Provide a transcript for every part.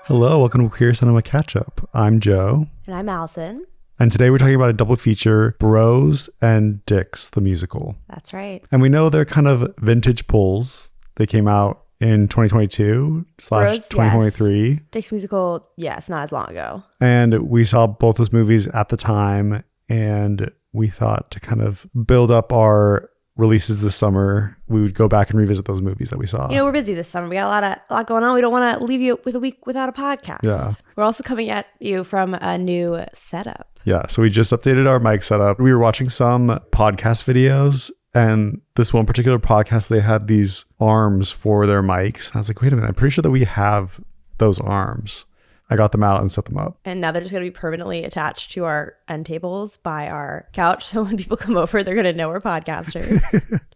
Hello, welcome to Queer Cinema Catchup. I'm Joe. And I'm Allison. And today we're talking about a double feature, Bros and Dicks, the musical. That's right. And we know they're kind of vintage pulls. They came out in 2022/2023. Yes. Dicks musical, yes, not as long ago. And we saw both those movies at the time. And we thought to kind of build up our releases this summer, we would go back and revisit those movies that we saw. You know, we're busy this summer. We got a lot going on. We don't want to leave you with a week without a podcast. Yeah. We're also coming at you from a new setup. Yeah. So we just updated our mic setup. We were watching some podcast videos, and this one particular podcast, they had these arms for their mics. And I was like, wait a minute, I'm pretty sure that we have those arms. I got them out and set them up. And now they're just going to be permanently attached to our end tables by our couch. So when people come over, they're going to know we're podcasters.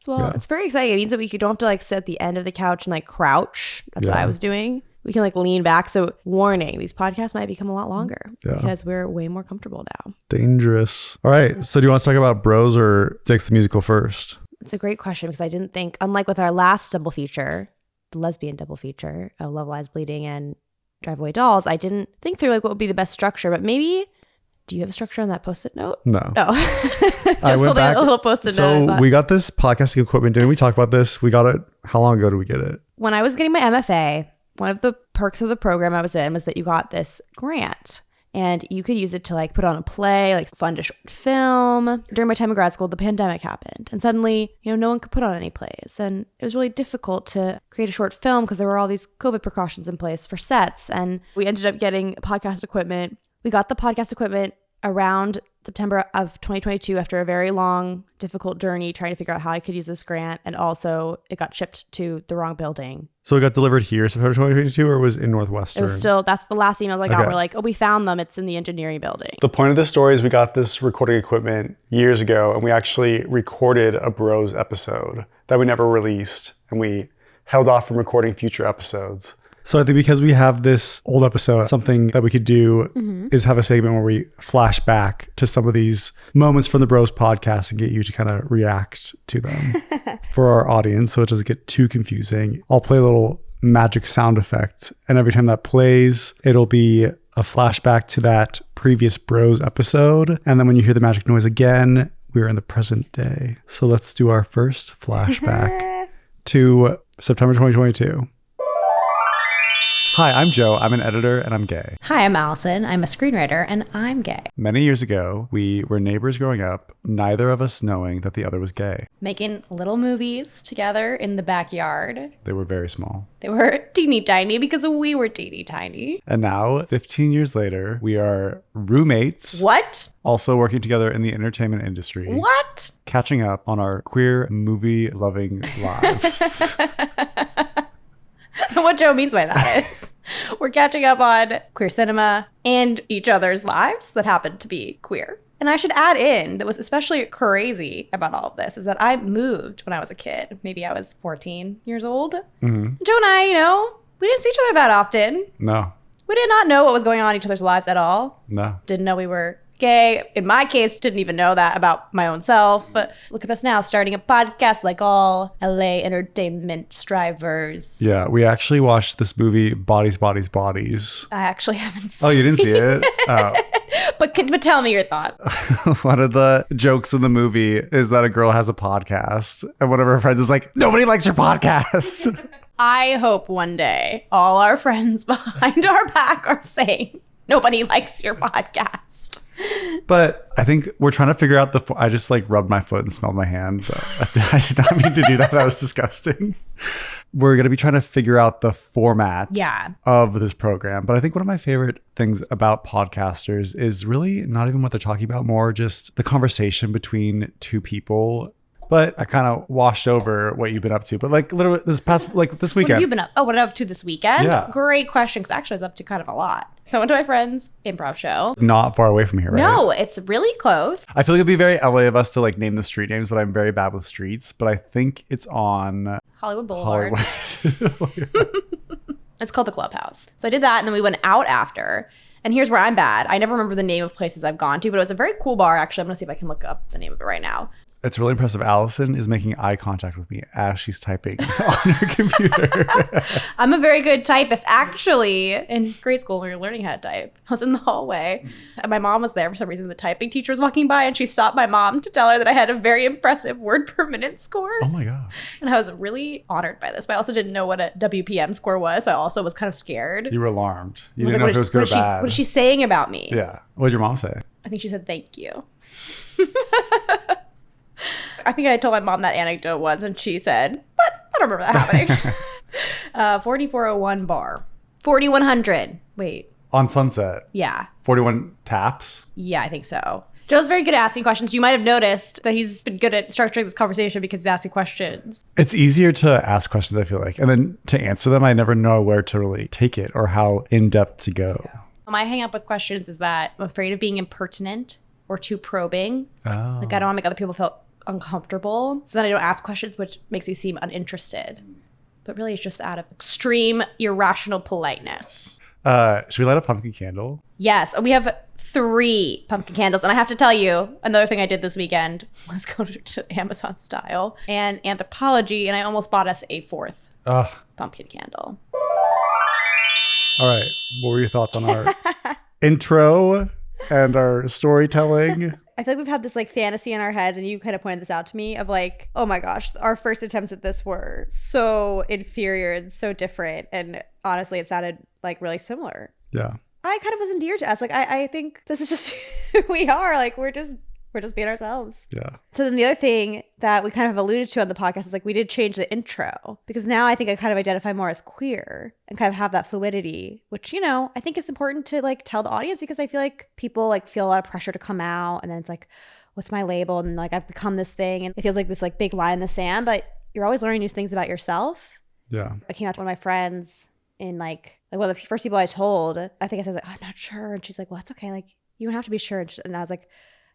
Well, yeah. It's very exciting. It means that we don't have to sit at the end of the couch and crouch. That's what I was doing. We can lean back. So warning, these podcasts might become a lot longer because we're way more comfortable now. Dangerous. All right. So do you want to talk about Bros or Dicks the musical first? It's a great question because I didn't think, unlike with our last double feature, the lesbian double feature of Love Lies Bleeding and Drive Away Dolls, I didn't think through what would be the best structure, but maybe, do you have a structure on that Post-it note? No. Just I went back, a little Post-it note. So we got this podcasting equipment. Didn't we talk about this? We got it. How long ago did we get it? When I was getting my MFA, one of the perks of the program I was in was that you got this grant. And you could use it to put on a play, fund a short film. During my time in grad school, the pandemic happened. And suddenly, no one could put on any plays. And it was really difficult to create a short film because there were all these COVID precautions in place for sets. And we ended up getting podcast equipment. We got the podcast equipment around September of 2022 after a very long, difficult journey trying to figure out how I could use this grant. And also it got shipped to the wrong building. So it got delivered here September 2022 or was in Northwestern? It was still, that's the last emails I got. We're we found them. It's in the engineering building. The point of this story is we got this recording equipment years ago and we actually recorded a Bros episode that we never released. And we held off from recording future episodes. So I think because we have this old episode, something that we could do is have a segment where we flash back to some of these moments from the Bros podcast and get you to kind of react to them for our audience so it doesn't get too confusing. I'll play a little magic sound effect, and every time that plays, it'll be a flashback to that previous Bros episode. And then when you hear the magic noise again, we're in the present day. So let's do our first flashback to September 2022. Hi, I'm Joe. I'm an editor and I'm gay. Hi, I'm Allison. I'm a screenwriter and I'm gay. Many years ago, we were neighbors growing up, neither of us knowing that the other was gay. Making little movies together in the backyard. They were very small. They were teeny tiny because we were teeny tiny. And now, 15 years later, we are roommates. What? Also working together in the entertainment industry. What? Catching up on our queer movie-loving lives. What Joe means by that is we're catching up on queer cinema and each other's lives that happen to be queer. And I should add in that was especially crazy about all of this is that I moved when I was a kid. Maybe I was 14 years old. Mm-hmm. Joe and I, we didn't see each other that often. No. We did not know what was going on in each other's lives at all. No. Didn't know we were gay. In my case, didn't even know that about my own self. Look at us now, starting a podcast like all LA entertainment strivers. Yeah, we actually watched this movie, Bodies, Bodies, Bodies. I actually haven't seen it. Oh, you didn't see it? Oh. But tell me your thoughts. One of the jokes in the movie is that a girl has a podcast, and one of her friends is like, nobody likes your podcast. I hope one day all our friends behind our back are saying, nobody likes your podcast. But I think we're trying to figure out I just rubbed my foot and smelled my hand. But I did not mean to do that. That was disgusting. We're going to be trying to figure out the format of this program. But I think one of my favorite things about podcasters is really not even what they're talking about, more just the conversation between two people. But I kind of washed over what you've been up to. But literally this weekend. What have you been up? Oh, what I'm up to this weekend? Yeah. Great question. Because actually I was up to kind of a lot. So I went to my friend's improv show. Not far away from here, right? No, it's really close. I feel like it'd be very LA of us to name the street names, but I'm very bad with streets. But I think it's on Hollywood Boulevard. It's called the Clubhouse. So I did that and then we went out after. And here's where I'm bad. I never remember the name of places I've gone to, but it was a very cool bar. Actually, I'm going to see if I can look up the name of it right now. It's really impressive. Allison is making eye contact with me as she's typing on her computer. I'm a very good typist. Actually, in grade school, when we were learning how to type, I was in the hallway and my mom was there for some reason. The typing teacher was walking by and she stopped my mom to tell her that I had a very impressive word per minute score. Oh my gosh. And I was really honored by this, but I also didn't know what a WPM score was. So I also was kind of scared. You were alarmed. You I was didn't know if it was good or bad. What is she saying about me? Yeah. What did your mom say? I think she said, thank you. I think I told my mom that anecdote once and she said, what? I don't remember that happening. 4401 bar. 4100. Wait. On Sunset. Yeah. 41 taps. Yeah, I think so. Joe's very good at asking questions. You might have noticed that he's been good at structuring this conversation because he's asking questions. It's easier to ask questions, I feel like. And then to answer them, I never know where to really take it or how in-depth to go. Yeah. My hang up with questions is that I'm afraid of being impertinent or too probing. Oh. Like I don't want to make other people feel uncomfortable. So then I don't ask questions, which makes me seem uninterested. But really it's just out of extreme irrational politeness. Should we light a pumpkin candle? Yes. We have 3 pumpkin candles. And I have to tell you, another thing I did this weekend was go to Amazon Style and Anthropology, and I almost bought us a 4th pumpkin candle. All right. What were your thoughts on our intro and our storytelling? I feel like we've had this like fantasy in our heads, and you kind of pointed this out to me of like, oh my gosh, our first attempts at this were so inferior and so different. And honestly, it sounded like really similar. Yeah. I kind of was endeared to us. Like, I think this is just who we are. Like, we're just being ourselves. Yeah. So then the other thing that we kind of alluded to on the podcast is like we did change the intro because now I think I kind of identify more as queer and kind of have that fluidity, which, you know, I think is important to like tell the audience because I feel like people like feel a lot of pressure to come out and then it's like, what's my label? And like I've become this thing and it feels like this like big line in the sand, but you're always learning new things about yourself. Yeah. I came out to one of my friends in like one of the first people I told, I think I said like, I'm not sure. And she's like, well, that's okay. Like you don't have to be sure. And I was like,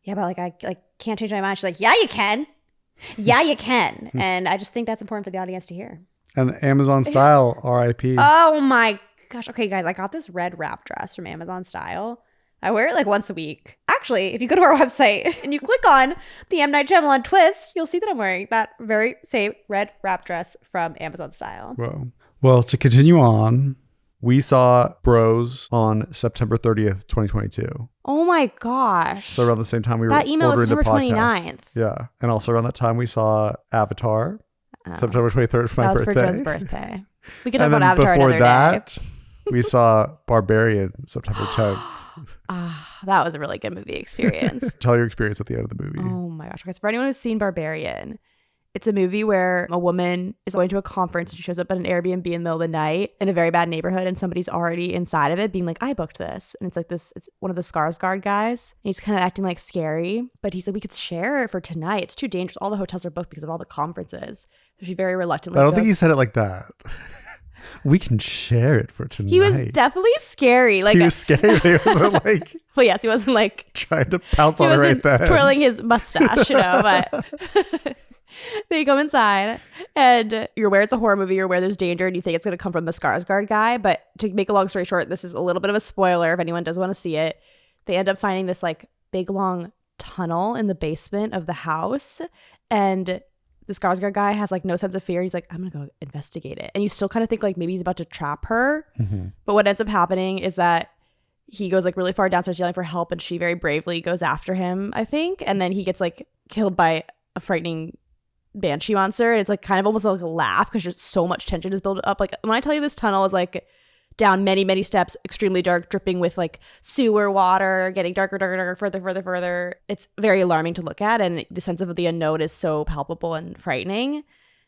yeah, but like I like can't change my mind. She's like, yeah, you can. Yeah, you can. And I just think that's important for the audience to hear. And Amazon Style, RIP. Oh my gosh. Okay, guys, I got this red wrap dress from Amazon Style. I wear it like once a week. Actually, if you go to our website and you click on the M. Night Shyamalan twist, you'll see that I'm wearing that very same red wrap dress from Amazon Style. Whoa. Well, to continue on, we saw Bros on September 30th, 2022. Oh my gosh. So around the same time we were that email was ordering the September podcast. 29th. Yeah. And also around that time we saw Avatar, September 23rd for my birthday. That was for Joe's birthday. We could talk about Avatar another day. We saw Barbarian, September 10th. That was a really good movie experience. Tell your experience at the end of the movie. Oh my gosh. Okay, so for anyone who's seen Barbarian, it's a movie where a woman is going to a conference and she shows up at an Airbnb in the middle of the night in a very bad neighborhood and somebody's already inside of it being like, I booked this. And it's like this, it's one of the Skarsgård guys. And he's kind of acting like scary, but he's like, we could share it for tonight. It's too dangerous. All the hotels are booked because of all the conferences. So she very reluctantly I don't think he said it like that. We can share it for tonight. He was definitely scary. Like he was scary. He wasn't like well, yes, he wasn't like trying to pounce on her right then. Twirling his mustache, you know, but they come inside and you're aware it's a horror movie, you're aware there's danger and you think it's going to come from the Skarsgård guy. But to make a long story short, this is a little bit of a spoiler if anyone does want to see it. They end up finding this like big long tunnel in the basement of the house and the Skarsgård guy has like no sense of fear. He's like, I'm going to go investigate it. And you still kind of think like maybe he's about to trap her. Mm-hmm. But what ends up happening is that he goes like really far downstairs yelling for help and she very bravely goes after him, I think. And then he gets like killed by a frightening banshee monster. And it's like kind of almost like a laugh because just so much tension is built up. Like when I tell you this tunnel is like down many, many steps, extremely dark, dripping with like sewer water, getting darker, further. It's very alarming to look at. And the sense of the unknown is so palpable and frightening.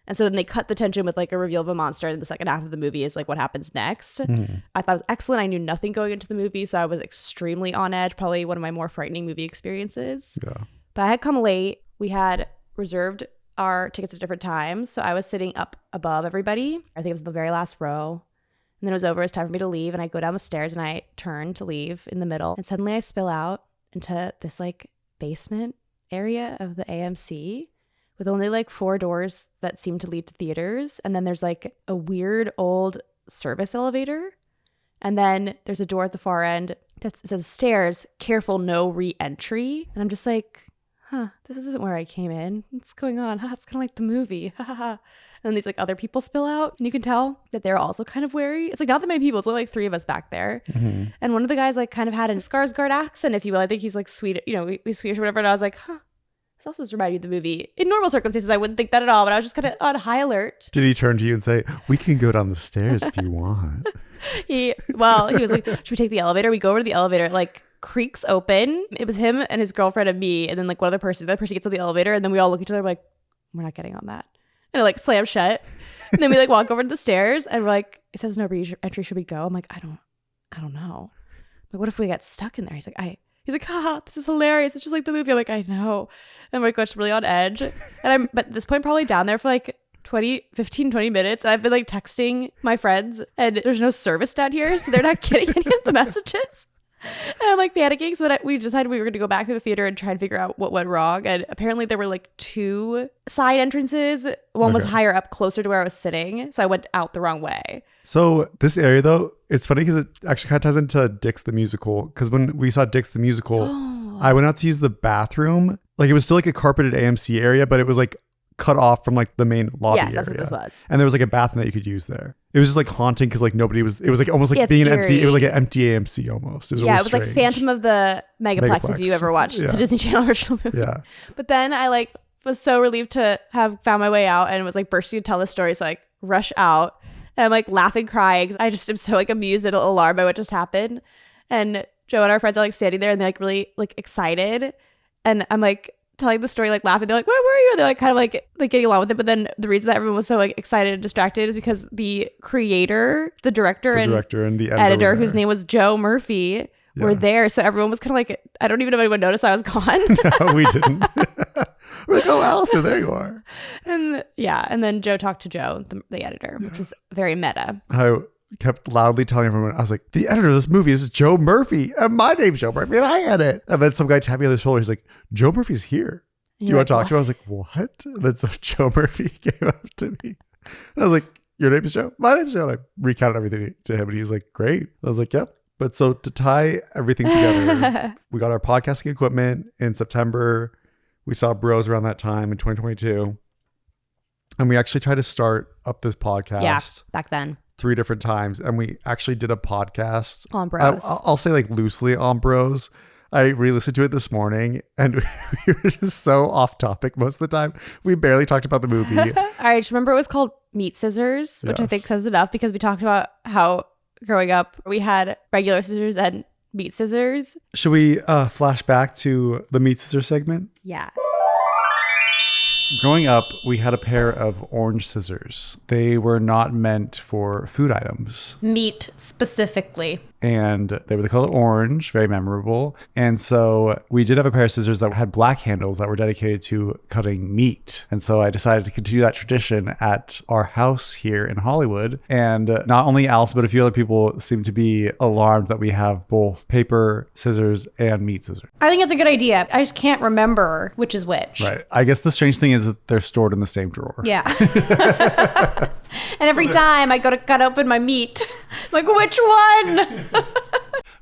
And so then they cut the tension with like a reveal of a monster. And the second half of the movie is like what happens next. Mm. I thought it was excellent. I knew nothing going into the movie. So I was extremely on edge. Probably one of my more frightening movie experiences. Yeah. But I had come late. We had reserved our tickets at different times. So I was sitting up above everybody. I think it was the very last row. And then it was over. It's time for me to leave. And I go down the stairs and I turn to leave in the middle. And suddenly I spill out into this like basement area of the AMC with only like 4 doors that seem to lead to theaters. And then there's like a weird old service elevator. And then there's a door at the far end that says stairs, careful, no re-entry. And I'm just like, this isn't where I came in. What's going on? It's kind of like the movie. And then these like other people spill out, and you can tell that they're also kind of wary. It's like not that many people. It's only like 3 of us back there. Mm-hmm. And one of the guys like kind of had a Skarsgård accent, if you will. I think he's like Swedish, we Swedish or whatever. And I was like, this also just reminded me of the movie. In normal circumstances, I wouldn't think that at all, but I was just kind of on high alert. Did he turn to you and say, we can go down the stairs if you want? He was like, should we take the elevator? We go over to the elevator, like creaks open. It was him and his girlfriend and me, and then like the other person gets on the elevator, and then we all look at each other like, we're not getting on that. And it like slams shut. And then we like walk over to the stairs, and we're like, it says no entry, should we go? I'm like, I don't know. Like, what if we get stuck in there? He's like, haha, this is hilarious. It's just like the movie. I'm like, I know. And we're just really on edge. And I'm but at this point probably down there for like 20 minutes. I've been like texting my friends, and there's no service down here, so they're not getting any of the messages. And I'm like panicking, so that we decided we were going to go back to the theater and try and figure out what went wrong. And apparently there were like 2 side entrances. One was higher up, closer to where I was sitting, so I went out the wrong way. So this area though, it's funny because it actually kind of ties into Dix the Musical, because when we saw Dix the Musical, I went out to use the bathroom. Like it was still like a carpeted AMC area, but it was like cut off from like the main lobby area. Yes, that's what this was. And there was like a bathroom that you could use there. It was just like haunting because like nobody was, it was like almost like Yeah, being an eerie. empty, it was like an empty AMC almost. It was It was like Phantom of the Megaplex if you ever watched the Disney Channel original movie. Yeah. But then I like was so relieved to have found my way out and was like bursting to tell the story. So I like rush out, and I'm like laughing, crying. I just am so like amused and alarmed by what just happened. And Joe and our friends are like standing there, and they're like really like excited. And I'm like telling the story, like laughing. They're like, where were you? And they're like kind of like getting along with it. But then the reason that everyone was so like excited and distracted is because the creator, the director and the editor, whose name was Joe Murphy, were there. So everyone was kind of like, I don't even know if anyone noticed I was gone. No, we didn't. We're like, oh, Allison, there you are. And then Joe talked to Joe, the editor, which was very meta. I kept loudly telling everyone, I was like, the editor of this movie is Joe Murphy, and my name's Joe Murphy, and I edit. And then some guy tapped me on the shoulder. He's like, Joe Murphy's here. Do you want to talk to him? I was like, what? And then so Joe Murphy came up to me. And I was like, your name is Joe? My name's Joe. And I recounted everything to him, and he was like, great. I was like, yep. But so to tie everything together, we got our podcasting equipment in September. We saw Bros around that time in 2022. And we actually tried to start up this podcast. Yeah, back then. 3 different times. And we actually did a podcast. On Bros. I'll say like loosely on Bros. I re-listened to it this morning, and we were just so off topic most of the time. We barely talked about the movie. I just remember it was called Meat Scissors, which I think says enough, because we talked about how growing up we had regular scissors and meat scissors. Should we flash back to the meat scissors segment? Yeah. Growing up, we had a pair of orange scissors. They were not meant for food items. Meat specifically. And they were the color orange, very memorable. And so we did have a pair of scissors that had black handles that were dedicated to cutting meat. And so I decided to continue that tradition at our house here in Hollywood. And not only Allison, but a few other people seem to be alarmed that we have both paper scissors and meat scissors. I think it's a good idea. I just can't remember which is which. Right. I guess the strange thing is that they're stored in the same drawer. Yeah. And every time I go to cut open my meat, I'm like, which one?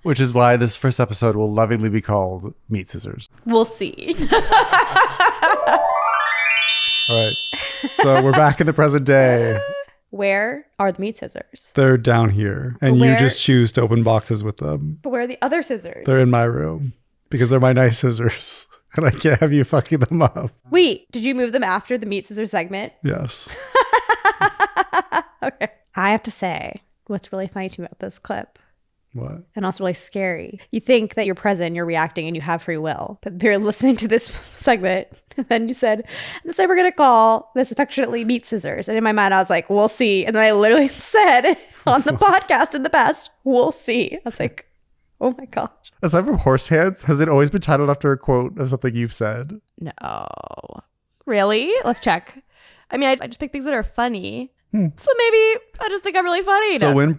Which is why this first episode will lovingly be called Meat Scissors. We'll see. All right. So we're back in the present day. Where are the meat scissors? They're down here. And you just choose to open boxes with them. But where are the other scissors? They're in my room because they're my nice scissors. And I can't have you fucking them up. Wait, did you move them after the meat scissors segment? Yes. Okay. I have to say, what's really funny to me about this clip, What? and also really scary, you think that you're present, you're reacting, and you have free will. But you're listening to this segment, and then you said, and so we're going to call this affectionately meat scissors. And in my mind, I was like, we'll see. And then I literally said on the podcast in the past, we'll see. I was like, oh my gosh. Aside from horse hands, has it always been titled after a quote of something you've said? No. Really? Let's check. I mean, I just pick things that are funny. So maybe I just think I'm really funny. So when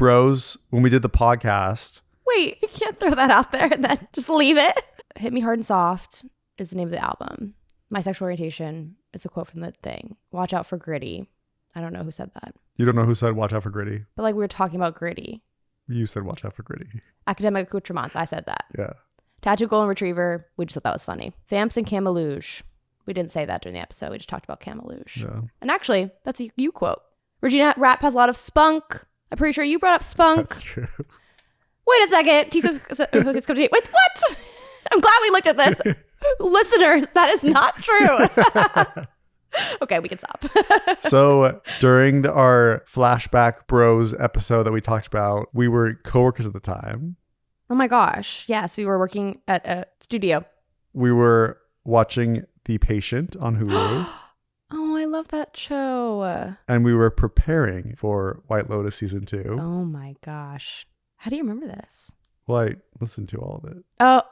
we did the podcast. Wait, you can't throw that out there and then just leave it. Hit Me Hard and Soft is the name of the album. My Sexual Orientation is a quote from the thing. Watch out for Gritty. I don't know who said that. You don't know who said watch out for Gritty? But like we were talking about Gritty. You said watch out for Gritty. Academic accoutrements. I said that. Yeah. Tattoo Golden Retriever. We just thought that was funny. Vamps and Camelouge. We didn't say that during the episode. We just talked about Camelouge. Yeah. And actually, that's a you quote. Regina Rapp has a lot of spunk. I'm pretty sure you brought up spunk. That's true. Wait a second. Wait, what? I'm glad we looked at this. Listeners, that is not true. Okay, we can stop. So during our Flashback Bros episode that we talked about, we were coworkers at the time. Oh my gosh. Yes, we were working at a studio. We were watching The Patient on Hulu. Oh, I love that show. And we were preparing for White Lotus season 2. Oh my gosh. How do you remember this? Well, I listened to all of it. Oh.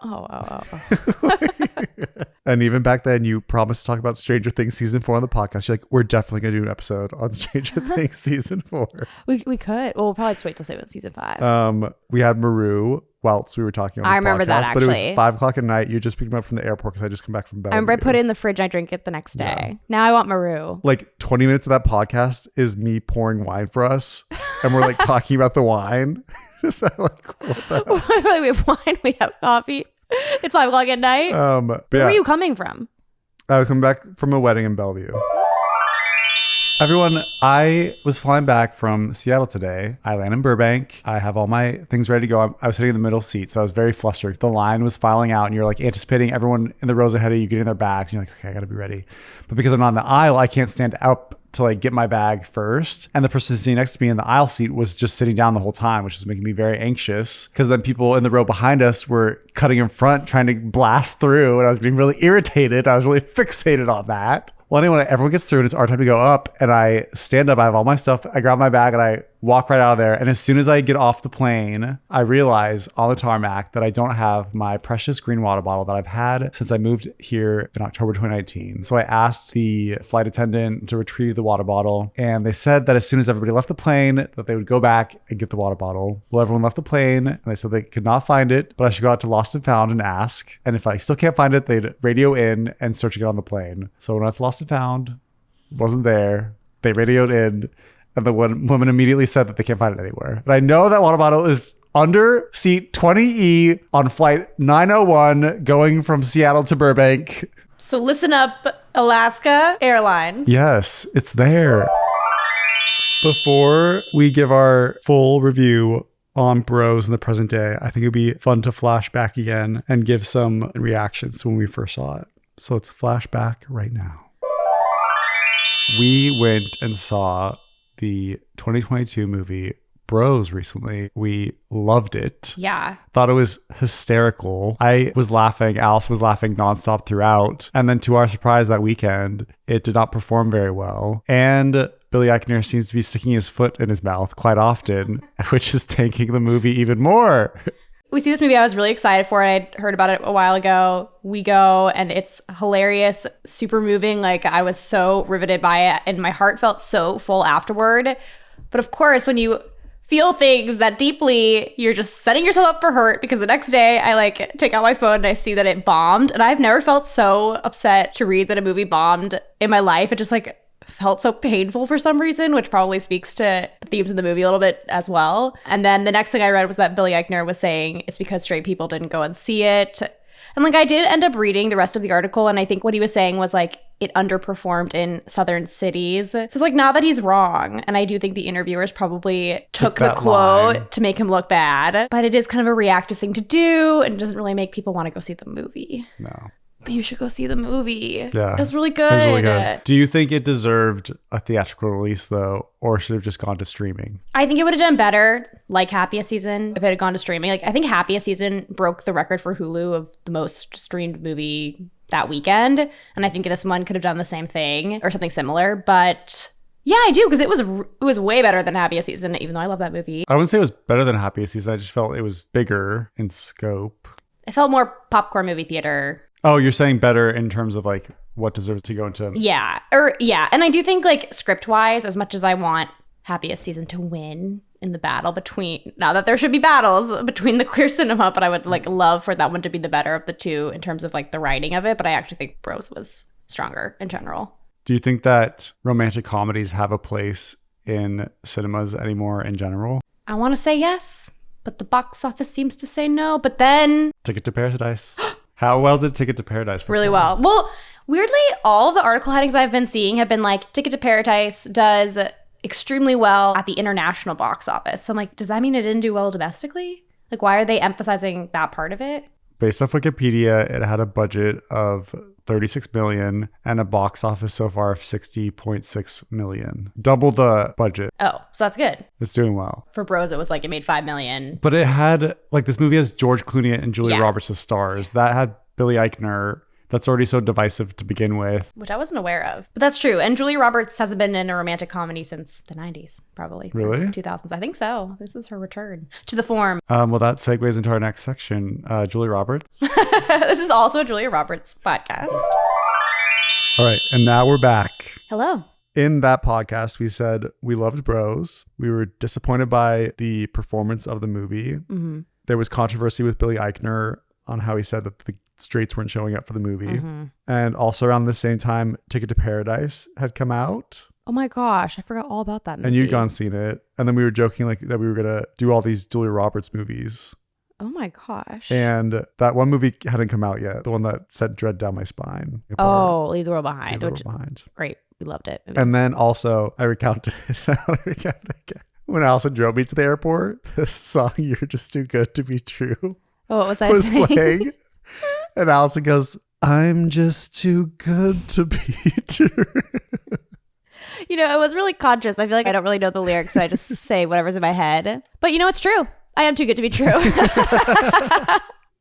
And even back then, you promised to talk about Stranger Things season 4 on the podcast. You're like, we're definitely going to do an episode on Stranger Things season 4. We could. Well, we'll probably just wait till season 5. We had Maru whilst we were talking on this I remember podcast, that, actually. But it was 5 o'clock at night. You just picked me up from the airport because I just come back from Bellevue. I remember I put it in the fridge and I drink it the next day. Yeah. Now I want Maru. Like 20 minutes of that podcast is me pouring wine for us. And we're like talking about the wine. So like, what the hell? We have wine. We have coffee. It's 5 o'clock at night. Where are you coming from? I was coming back from a wedding in Bellevue. Everyone, I was flying back from Seattle today. I land in Burbank. I have all my things ready to go. I was sitting in the middle seat, so I was very flustered. The line was filing out, and you're like anticipating everyone in the rows ahead of you getting their bags. And you're like, okay, I got to be ready. But because I'm not in the aisle, I can't stand up to like get my bag first. And the person sitting next to me in the aisle seat was just sitting down the whole time, which was making me very anxious because then people in the row behind us were cutting in front, trying to blast through. And I was getting really irritated. I was really fixated on that. Well, anyway, everyone gets through and it's our time to go up, and I stand up, I have all my stuff, I grab my bag and I walk right out of there. And as soon as I get off the plane, I realize on the tarmac that I don't have my precious green water bottle that I've had since I moved here in October 2019. So I asked the flight attendant to retrieve the water bottle, and they said that as soon as everybody left the plane, that they would go back and get the water bottle. Well, everyone left the plane and they said they could not find it, but I should go out to Lost and Found and ask. And if I still can't find it, they'd radio in and search it on the plane. So when I was Lost and Found, wasn't there. They radioed in, and the woman immediately said that they can't find it anywhere. But I know that water bottle is under seat 20E on flight 901 going from Seattle to Burbank. So listen up, Alaska Airlines. Yes, it's there. Before we give our full review on Bros in the present day, I think it'd be fun to flash back again and give some reactions to when we first saw it. So let's flash back right now. We went and saw the 2022 movie Bros recently. We loved it. Yeah. Thought it was hysterical. I was laughing. Allison was laughing nonstop throughout. And then to our surprise that weekend, it did not perform very well. And Billy Eichner seems to be sticking his foot in his mouth quite often, which is tanking the movie even more. We see this movie. I was really excited for it. I'd heard about it a while ago. We go and it's hilarious, super moving. Like I was so riveted by it and my heart felt so full afterward. But of course, when you feel things that deeply, you're just setting yourself up for hurt because the next day I like take out my phone and I see that it bombed. And I've never felt so upset to read that a movie bombed in my life. It just like felt so painful for some reason, which probably speaks to the themes of the movie a little bit as well. And then the next thing I read was that Billy Eichner was saying it's because straight people didn't go and see it. And like I did end up reading the rest of the article, and I think what he was saying was like it underperformed in southern cities. So it's like not that he's wrong, and I do think the interviewers probably took the quote line to make him look bad, but it is kind of a reactive thing to do, and it doesn't really make people want to go see the movie. No. But you should go see the movie. Yeah. It was really good. It was really good. Do you think it deserved a theatrical release, though, or should it have just gone to streaming? I think it would have done better, like Happiest Season, if it had gone to streaming. Like I think Happiest Season broke the record for Hulu of the most streamed movie that weekend. And I think this one could have done the same thing or something similar. But yeah, I do, because it was way better than Happiest Season, even though I love that movie. I wouldn't say it was better than Happiest Season. I just felt it was bigger in scope. It felt more popcorn movie theater. Oh, you're saying better in terms of like what deserves to go into... Yeah. And I do think like script-wise, as much as I want Happiest Season to win in the battle between... Not that there should be battles between the queer cinema, but I would like love for that one to be the better of the two in terms of like the writing of it. But I actually think Bros was stronger in general. Do you think that romantic comedies have a place in cinemas anymore in general? I want to say yes, but the box office seems to say no. But then Ticket to Paradise. How well did Ticket to Paradise perform? really well. Well, weirdly, all of the article headings I've been seeing have been like, Ticket to Paradise does extremely well at the international box office. So I'm like, does that mean it didn't do well domestically? Like, why are they emphasizing that part of it? Based off Wikipedia, it had a budget of $36 million and a box office so far of $60.6 million. Double the budget. Oh, so that's good. It's doing well. For Bros, it was like it made $5 million. But it had, like, this movie has George Clooney and Julia Yeah. Roberts as stars. That had Billy Eichner. That's already so divisive to begin with. Which I wasn't aware of. But that's true. And Julia Roberts hasn't been in a romantic comedy since the 90s, probably. Really? 2000s. I think so. This is her return to the form. Well, that segues into our next section. Julia Roberts. This is also a Julia Roberts podcast. All right. And now we're back. Hello. In that podcast, we said we loved Bros. We were disappointed by the performance of the movie. Mm-hmm. There was controversy with Billy Eichner on how he said that the straights weren't showing up for the movie. Mm-hmm. And also around the same time, Ticket to Paradise had come out. Oh my gosh, I forgot all about that movie. And you'd gone and seen it. And then we were joking like that we were going to do all these Julia Roberts movies. Oh my gosh. And that one movie hadn't come out yet. The one that sent dread down my spine. Oh, Leave the World Behind. Leave the World Behind. Great. We loved it. And then also, I recounted it. When Allison drove me to the airport, this song, You're Just Too Good to Be True, Oh, what was I was saying? playing. And Allison goes, I'm just too good to be true. You know, I was really conscious. I feel like I don't really know the lyrics. So I just say whatever's in my head. But you know, it's true. I am too good to be true.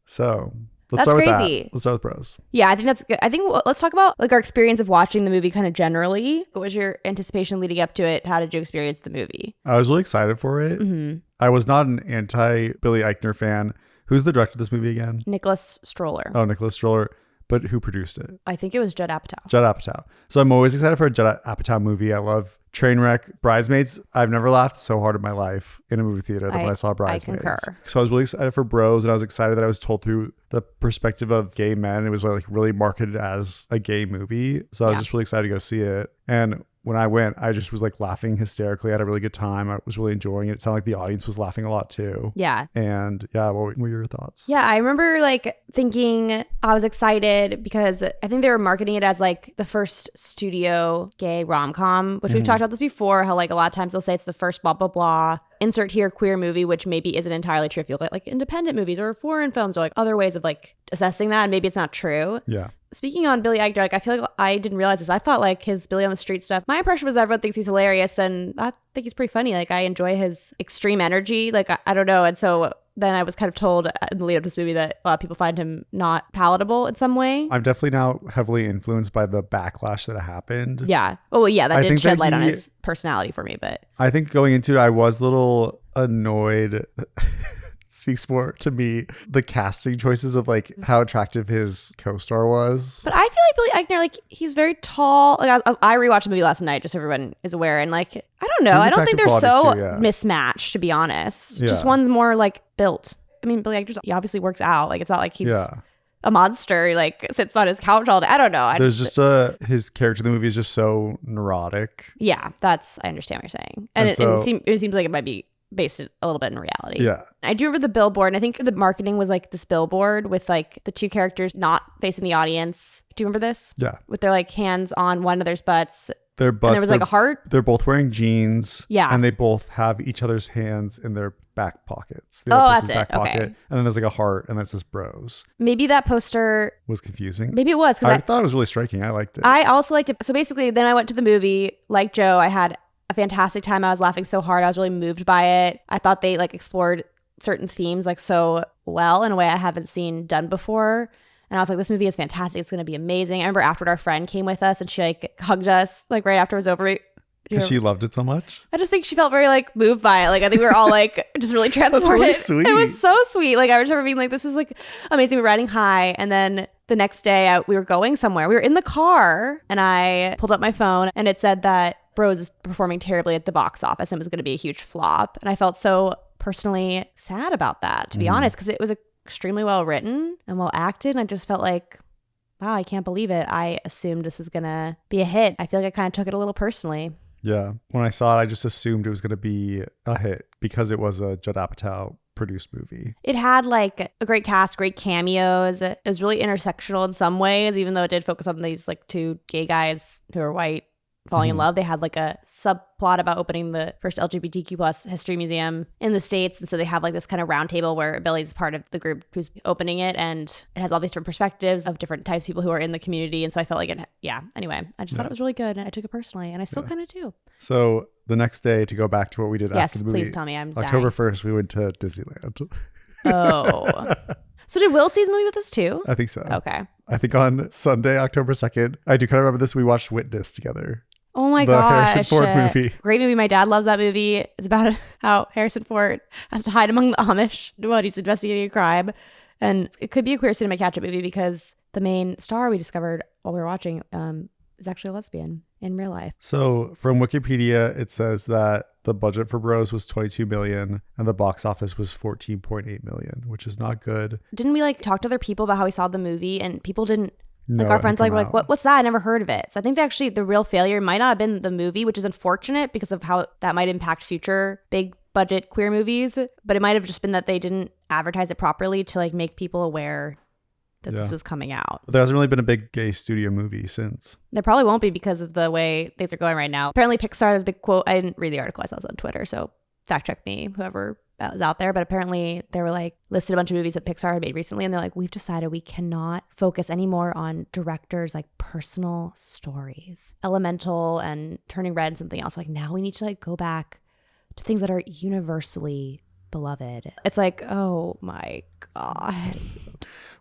So That's let's start with crazy. that. Let's start with Bros. Yeah, I think that's good. I think let's talk about like our experience of watching the movie kind of generally. What was your anticipation leading up to it? How did you experience the movie? I was really excited for it. Mm-hmm. I was not an anti-Billy Eichner fan. Who's the director of this movie again? Nicholas Stroller. Oh, Nicholas Stroller. But who produced it? I think it was Judd Apatow. Judd Apatow. So I'm always excited for a Judd Apatow movie. I love Trainwreck, Bridesmaids. I've never laughed so hard in my life in a movie theater than when I saw Bridesmaids. I concur. So I was really excited for Bros, and I was excited that I was told through the perspective of gay men. It was like really marketed as a gay movie. So I was just really excited to go see it. And when I went, I just was like laughing hysterically. I had a really good time. I was really enjoying it. It sounded like the audience was laughing a lot too. Yeah. And yeah, what were your thoughts? Yeah, I remember like thinking I was excited because I think they were marketing it as like the first studio gay rom-com, which we've talked about this before, how like a lot of times they'll say it's the first blah, blah, blah. Insert here queer movie, which maybe isn't entirely true if you look at like independent movies or foreign films or like other ways of like assessing that. And maybe it's not true. Yeah. Speaking on Billy Eichner, like I feel like I didn't realize this. I thought like his Billy on the Street stuff. My impression was that everyone thinks he's hilarious, and I think he's pretty funny. Like I enjoy his extreme energy. Like I don't know. And so then I was kind of told in the lead up to this movie that a lot of people find him not palatable in some way. I'm definitely now heavily influenced by the backlash that happened. Yeah. Oh well, yeah. That I did think shed that light on his personality for me, but I think going into it, I was a little annoyed. Speaks more to me the casting choices of like how attractive his co-star was. But I feel like Billy Eichner, like he's very tall. Like I rewatched the movie last night, just so everyone is aware, and like I don't know, He's I don't think they're attractive so bodies too, yeah. mismatched, to be honest. Yeah. Just one's more like built. I mean, Billy Eichner, he obviously works out. Like it's not like he's a monster. He, like sits on his couch all day. I don't know. There's just his character in the movie is just so neurotic. Yeah, I understand what you're saying, and it seems like it might be based a little bit in reality. Yeah. I do remember the billboard, and I think the marketing was like this billboard with like the two characters not facing the audience. Do you remember this? Yeah. With their like hands on one another's butts. Their butts. And there was like a heart. They're both wearing jeans. Yeah. And they both have each other's hands in their back pockets. That's it. Okay. And then there's like a heart, and that says Bros. Maybe that poster Was confusing. Maybe it was. I thought it was really striking. I liked it. I also liked it. So basically, then I went to the movie. Like Joe, I had a fantastic time. I was laughing so hard. I was really moved by it. I thought they like explored certain themes like so well in a way I haven't seen done before. And I was like, this movie is fantastic. It's going to be amazing. I remember afterward, our friend came with us and she like hugged us like right after it was over. Because she loved it so much. I just think she felt very like moved by it. Like I think we were all like just really transported. That's really sweet. It was so sweet. Like I remember being like, this is like amazing. We're riding high. And then the next day we were going somewhere. We were in the car and I pulled up my phone and it said that Bros is performing terribly at the box office and was going to be a huge flop. And I felt so personally sad about that, to be honest, because it was extremely well written and well acted. And I just felt like, wow, I can't believe it. I assumed this was going to be a hit. I feel like I kind of took it a little personally. Yeah. When I saw it, I just assumed it was going to be a hit because it was a Judd Apatow produced movie. It had like a great cast, great cameos. It was really intersectional in some ways, even though it did focus on these like two gay guys who are white falling in love. They had like a subplot about opening the first LGBTQ plus history museum in the States. And so they have like this kind of round table where Billy's part of the group who's opening it. And it has all these different perspectives of different types of people who are in the community. And so I felt like anyway, I just thought it was really good. And I took it personally. And I still kind of do. So the next day, to go back to what we did after the movie. Yes, please tell me. I'm October dying. 1st, we went to Disneyland. Oh. So did Will see the movie with us too? I think so. Okay. I think on Sunday, October 2nd, I do kind of remember this. We watched Witness together. Oh my the gosh. Harrison Ford movie. Great movie. My dad loves that movie. It's about how Harrison Ford has to hide among the Amish while he's investigating a crime. And it could be a queer cinema catch-up movie because the main star we discovered while we were watching is actually a lesbian in real life. So from Wikipedia, it says that the budget for Bros was $22 million and the box office was $14.8 million, which is not good. Didn't we like talk to other people about how we saw the movie and people didn't No, our friends it were didn't like, come out. what's that? I never heard of it. So I think that actually the real failure might not have been the movie, which is unfortunate because of how that might impact future big budget queer movies. But it might have just been that they didn't advertise it properly to like make people aware that this was coming out. But there hasn't really been a big gay studio movie since. There probably won't be because of the way things are going right now. Apparently Pixar, there's a big quote. I didn't read the article. I saw it on Twitter. So fact check me, whoever was out there. But apparently they were like listed a bunch of movies that Pixar had made recently. And they're like, we've decided we cannot focus anymore on directors' like personal stories. Elemental and Turning Red and something else. Like now we need to like go back to things that are universally beloved. It's like, oh my God.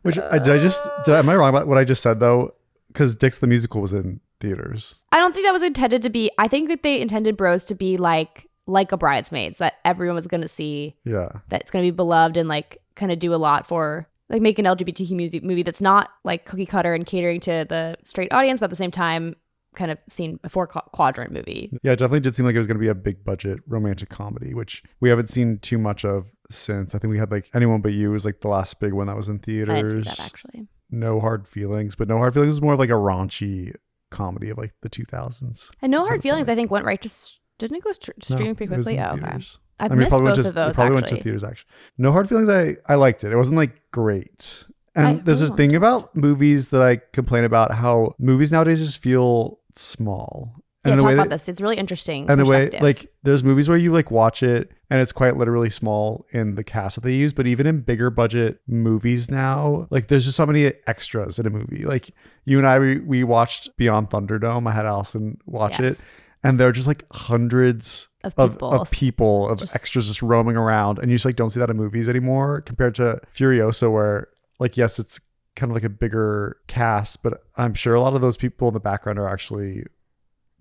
Which am I wrong about what I just said though? Because Dick's the Musical was in theaters. I don't think that was intended to be. I think that they intended Bros to be like a Bridesmaids that everyone was going to see. Yeah. That's going to be beloved and like kind of do a lot for like make an LGBTQ movie that's not like cookie cutter and catering to the straight audience, but at the same time kind of seen a four quadrant movie. Yeah, it definitely did seem like it was going to be a big budget romantic comedy, which we haven't seen too much of since. I think we had like Anyone But You was like the last big one that was in theaters. I didn't see that actually. No Hard Feelings, but No Hard Feelings was more of like a raunchy comedy of like the 2000s. And No Hard Feelings, I think went right to, didn't it go streaming pretty quickly? Oh, okay. I've missed both of those, probably went to theaters actually. No Hard Feelings, I liked it. It wasn't like great. And there's a thing about movies that I complain about, how movies nowadays just feel small. Yeah, and talk about this. It's really interesting. And a way, like, there's movies where you like watch it and it's quite literally small in the cast that they use. But even in bigger budget movies now, like there's just so many extras in a movie. Like you and I, we watched Beyond Thunderdome. I had Allison watch it. And there are just like hundreds of people, of extras just roaming around. And you just like don't see that in movies anymore compared to Furiosa, where like, yes, it's kind of like a bigger cast, but I'm sure a lot of those people in the background are actually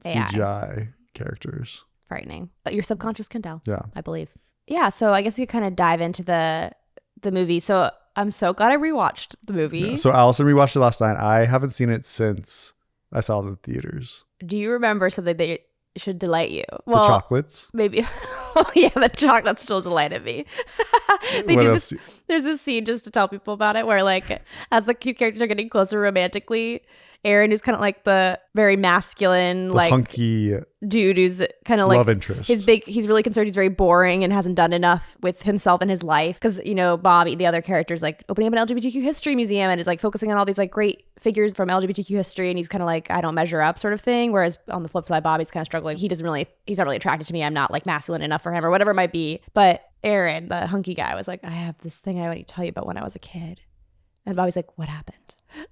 CGI characters. Frightening. But your subconscious can tell. Yeah. I believe. Yeah. So I guess we could kind of dive into the movie. So I'm so glad I rewatched the movie. Yeah. So Allison rewatched it last night. I haven't seen it since I saw it in the theaters. Do you remember something that should delight you? Well, the chocolates? Maybe. Oh, yeah, the chocolates still delighted me. There's this scene, just to tell people about it, where like as the cute characters are getting closer romantically, Aaron, who's kind of like the very masculine, like hunky dude who's kind of like love interest. He's really concerned he's very boring and hasn't done enough with himself and his life. Because, you know, Bobby, the other character, is like opening up an LGBTQ history museum and is like focusing on all these like great figures from LGBTQ history. And he's kind of like, I don't measure up sort of thing. Whereas on the flip side, Bobby's kind of struggling. He's not really attracted to me. I'm not like masculine enough for him or whatever it might be. But Aaron, the hunky guy, was like, I have this thing I want to tell you about when I was a kid. And Bobby's like, what happened?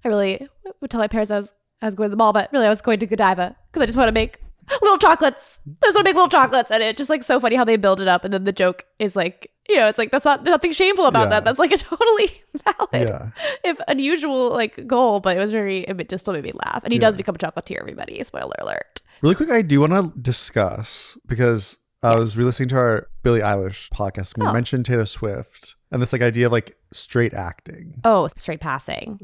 I really would tell my parents I was going to the mall, but really I was going to Godiva because I just want to make little chocolates. I just want to make little chocolates. And it's just like so funny how they build it up. And then the joke is like, you know, it's like, there's nothing shameful about that. That's like a totally valid, if unusual like goal, but it just still made me laugh. And he does become a chocolatier, everybody. Spoiler alert. Really quick, I do want to discuss, because I was re-listening to our Billie Eilish podcast. We mentioned Taylor Swift and this like idea of like straight acting. Oh, straight passing.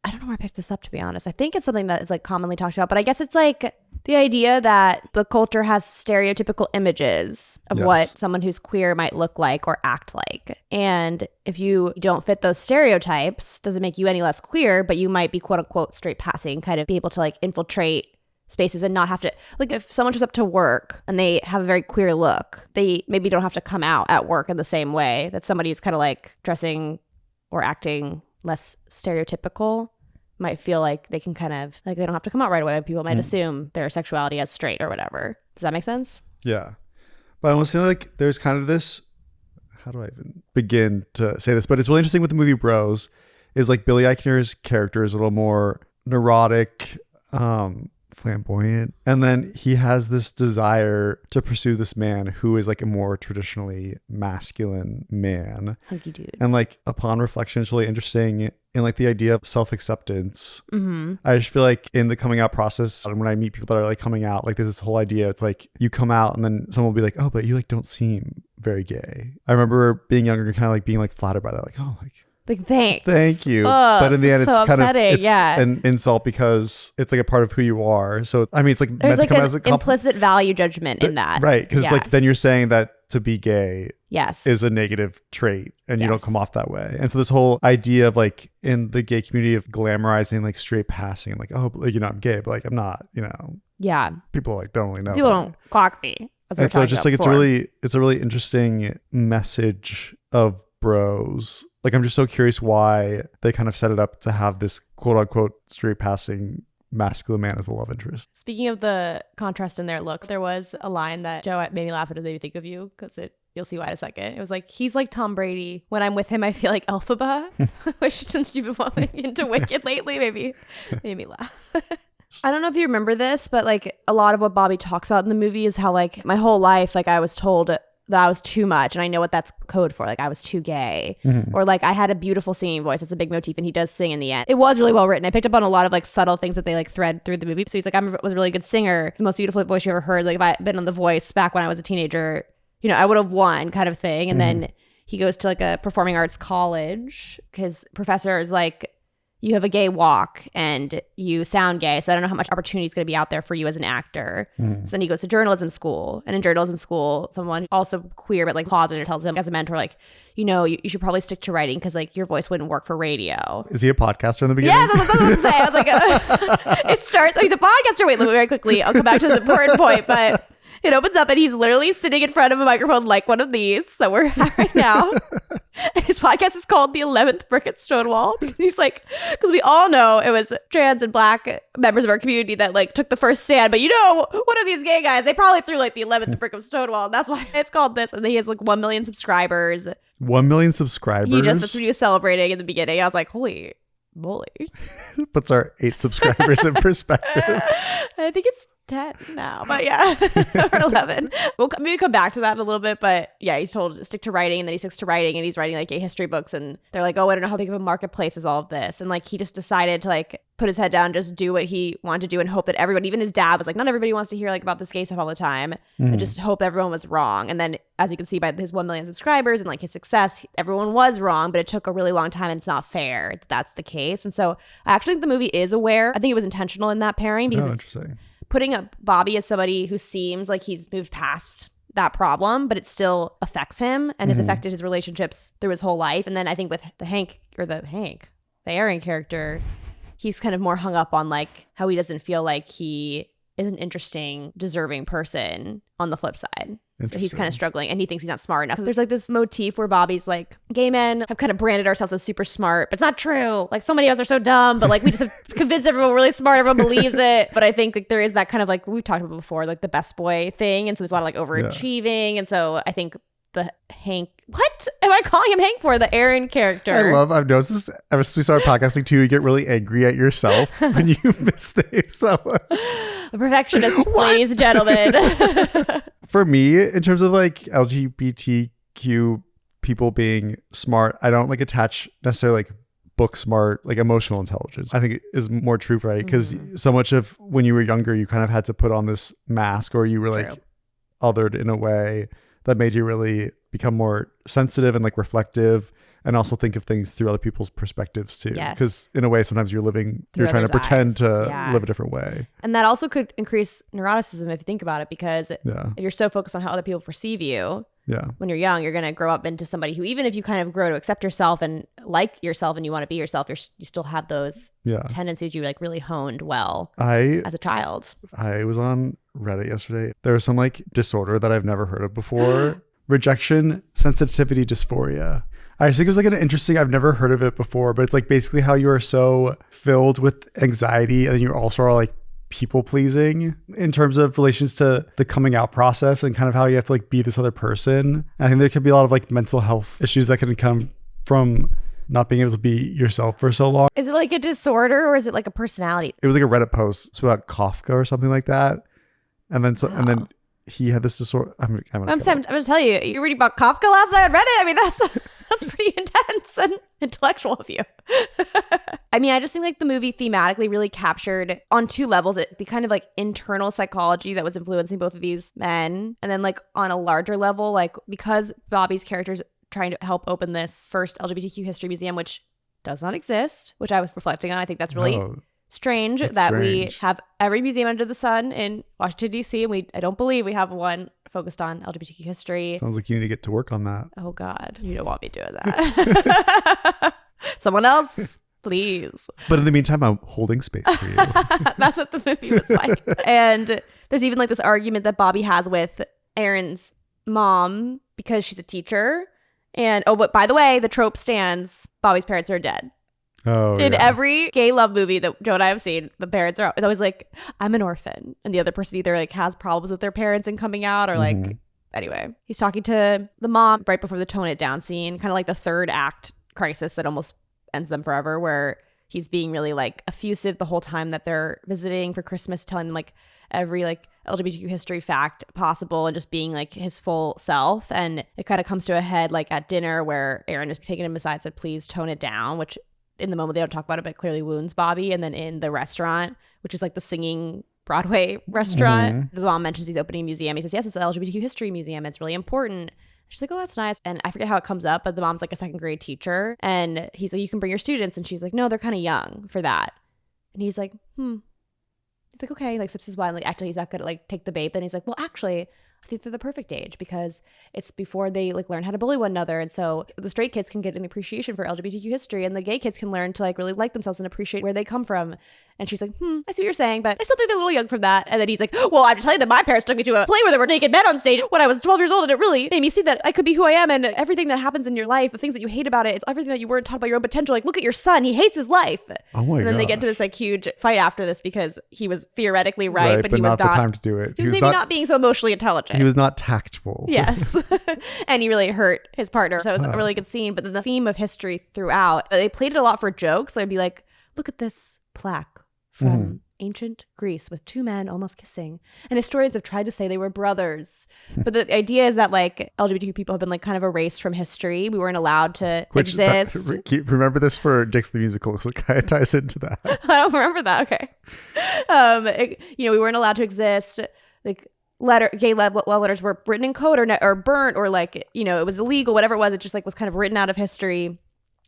I don't know where I picked this up, to be honest. I think it's something that is like commonly talked about, but I guess it's like the idea that the culture has stereotypical images of what someone who's queer might look like or act like. And if you don't fit those stereotypes, doesn't make you any less queer, but you might be quote unquote straight passing, kind of be able to like infiltrate spaces and not have to, like, if someone shows up to work and they have a very queer look, they maybe don't have to come out at work in the same way that somebody who's kind of like dressing or acting less stereotypical might feel like they can kind of, like, they don't have to come out right away. People might assume their sexuality as straight or whatever. Does that make sense? Yeah. But I almost feel like there's kind of this, how do I even begin to say this? But it's really interesting with the movie Bros is like Billy Eichner's character is a little more neurotic, flamboyant, and then he has this desire to pursue this man who is like a more traditionally masculine man, Hunky dude. and like upon reflection it's really interesting in like the idea of self-acceptance. I just feel like in the coming out process, when I meet people that are like coming out, like there's this whole idea, it's like you come out and then someone will be like, oh, but you like don't seem very gay. I remember being younger and kind of like being like flattered by that, like, oh, like thanks. Thank you. But in the end, it's so kind of an insult because it's like a part of who you are. So, I mean, it's like there's meant like to come an as a implicit value judgment in that. Right. Because it's like, then you're saying that to be gay yes, is a negative trait and you don't come off that way. And so this whole idea of like in the gay community of glamorizing like straight passing and like, oh, like, you know, I'm gay, but like I'm not, you know. Yeah. People like don't really know. People don't clock me. And so just like it's a really interesting message of Bros. Like I'm just so curious why they kind of set it up to have this quote unquote straight passing masculine man as a love interest. Speaking of the contrast in their looks, there was a line that Joe made me laugh at. It made me think of you because you'll see why in a second. It was like, he's like Tom Brady. When I'm with him, I feel like Elphaba, which since you've been falling into Wicked lately, maybe made me laugh. I don't know if you remember this, but like a lot of what Bobby talks about in the movie is how like my whole life, like I was told that I was too much, and I know what that's code for. Like I was too gay, or like I had a beautiful singing voice. It's a big motif, and he does sing in the end. It was really well written. I picked up on a lot of like subtle things that they like thread through the movie. So he's like, I was a really good singer, the most beautiful voice you ever heard. Like if I had been on The Voice back when I was a teenager, you know, I would have won, kind of thing. And then he goes to like a performing arts college. His professor is like, you have a gay walk and you sound gay, so I don't know how much opportunity is going to be out there for you as an actor. So then he goes to journalism school, and in journalism school, someone also queer but like closeted tells him as a mentor, like, you know, you should probably stick to writing because like your voice wouldn't work for radio. Is he a podcaster in the beginning? Yeah, that's what I was going to say. I was like, it starts. Oh, he's a podcaster. Wait, very quickly, I'll come back to this important point, but it opens up and he's literally sitting in front of a microphone like one of these that we're at right now. And his podcast is called The 11th Brick at Stonewall. Because he's like, because we all know it was trans and black members of our community that like took the first stand. But you know, one of these gay guys, they probably threw like the 11th brick of Stonewall. And that's why it's called this. And then he has like 1 million subscribers. 1 million subscribers? That's what he was celebrating in the beginning. I was like, holy moly. Puts our 8 subscribers in perspective. I think it's 10 now, but yeah, or 11. We'll maybe come back to that in a little bit, but yeah, he's told to stick to writing, and then he sticks to writing, and he's writing like gay history books, and they're like, oh, I don't know how big of a marketplace is all of this, and like he just decided to like put his head down, just do what he wanted to do, and hope that everybody, even his dad was like, not everybody wants to hear like about this gay stuff all the time, and just hope everyone was wrong. And then as you can see by his 1 million subscribers and like his success, everyone was wrong, but it took a really long time, and it's not fair that that's the case. And so I actually think the movie is aware. I think it was intentional in that pairing because it's putting up Bobby as somebody who seems like he's moved past that problem, but it still affects him and has affected his relationships through his whole life. And then I think with the Aaron character, he's kind of more hung up on like how he doesn't feel like he is an interesting, deserving person on the flip side. So he's kind of struggling, and he thinks he's not smart enough. There's like this motif where Bobby's like, gay men have kind of branded ourselves as super smart, but it's not true. Like so many of us are so dumb, but like we just have convinced everyone we're really smart. Everyone believes it. But I think like there is that kind of like we've talked about before, like the best boy thing. And so there's a lot of like overachieving. And so I think the Hank, what am I calling him Hank for? The Aaron character. I've noticed this ever since we started podcasting too, you get really angry at yourself when you mistake someone. A perfectionist, ladies and gentlemen. For me, in terms of like LGBTQ people being smart, I don't like attach necessarily like book smart, like emotional intelligence. I think it is more true, right? Because so much of when you were younger, you kind of had to put on this mask, or you were like othered in a way that made you really become more sensitive and like reflective. and also think of things through other people's perspectives too. Yes. Because in a way, sometimes you're trying to others' pretend eyes. to live a different way. And that also could increase neuroticism if you think about it, because if you're so focused on how other people perceive you, when you're young, you're going to grow up into somebody who, even if you kind of grow to accept yourself and like yourself and you want to be yourself, you still have those tendencies you like really honed well as a child. I was on Reddit yesterday. There was some like disorder that I've never heard of before. Rejection sensitivity dysphoria. I just think it was like an interesting, I've never heard of it before, but it's like basically how you are so filled with anxiety and you also are like people pleasing in terms of relations to the coming out process and kind of how you have to like be this other person. And I think there could be a lot of like mental health issues that can come from not being able to be yourself for so long. Is it like a disorder or is it like a personality? It was like a Reddit post. It's about Kafka or something like that. And then and then he had this disorder. I'm going to tell you, you're reading about Kafka last night on Reddit? I mean, that's pretty intense and intellectual of you. I mean, I just think like the movie thematically really captured on two levels the kind of like internal psychology that was influencing both of these men. And then like on a larger level, like because Bobby's character's trying to help open this first LGBTQ history museum, which does not exist, which I was reflecting on. I think that's really strange that we have every museum under the sun in Washington, D.C. And I don't believe we have one focused on LGBTQ history. Sounds like you need to get to work on that. Oh, God. You don't want me doing that. Someone else, please. But in the meantime, I'm holding space for you. That's what the movie was like. And there's even like this argument that Bobby has with Aaron's mom because she's a teacher. And, but by the way, the trope stands, Bobby's parents are dead. Oh, in every gay love movie that Joe and I have seen, the parents are always like, I'm an orphan. And the other person either like has problems with their parents and coming out or like, anyway. He's talking to the mom right before the tone it down scene, kind of like the third act crisis that almost ends them forever, where he's being really like effusive the whole time that they're visiting for Christmas, telling them like every like LGBTQ history fact possible and just being like his full self. And it kind of comes to a head like at dinner where Aaron is taking him aside and said, please tone it down, which in the moment they don't talk about it, but clearly wounds Bobby. And then in the restaurant, which is like the singing Broadway restaurant, the mom mentions he's opening a museum. He says, yes, it's an LGBTQ history museum. It's really important. She's like, oh, that's nice. And I forget how it comes up, but the mom's like a second grade teacher. And he's like, you can bring your students. And she's like, no, they're kind of young for that. And he's like, He's like, okay, like sips his wine. Like, actually, he's not going to like take the bait. But he's like, well, actually, I think they're the perfect age because it's before they like learn how to bully one another. And so the straight kids can get an appreciation for LGBTQ history and the gay kids can learn to like really like themselves and appreciate where they come from. And she's like, I see what you're saying, but I still think they're a little young for that. And then he's like, well, I have to tell you that my parents took me to a play where there were naked men on stage when I was 12 years old. And it really made me see that I could be who I am and everything that happens in your life, the things that you hate about it, it's everything that you weren't taught about your own potential. Like, look at your son. He hates his life. Oh my God. And then they get into this like huge fight after this because he was theoretically right, but he was not the time to do it. He was maybe not being so emotionally intelligent. He was not tactful. Yes. And he really hurt his partner. So it was a really good scene. But then the theme of history throughout, they played it a lot for jokes. They'd be like, look at this plaque from ancient Greece with two men almost kissing. And historians have tried to say they were brothers. But the idea is that like LGBTQ people have been like kind of erased from history. We weren't allowed to exist. Remember this for Dix the Musical because it kind of ties into that. I don't remember that. Okay. We weren't allowed to exist. Like gay love letters were written in code or burnt or like, it was illegal, whatever it was. It just like was kind of written out of history.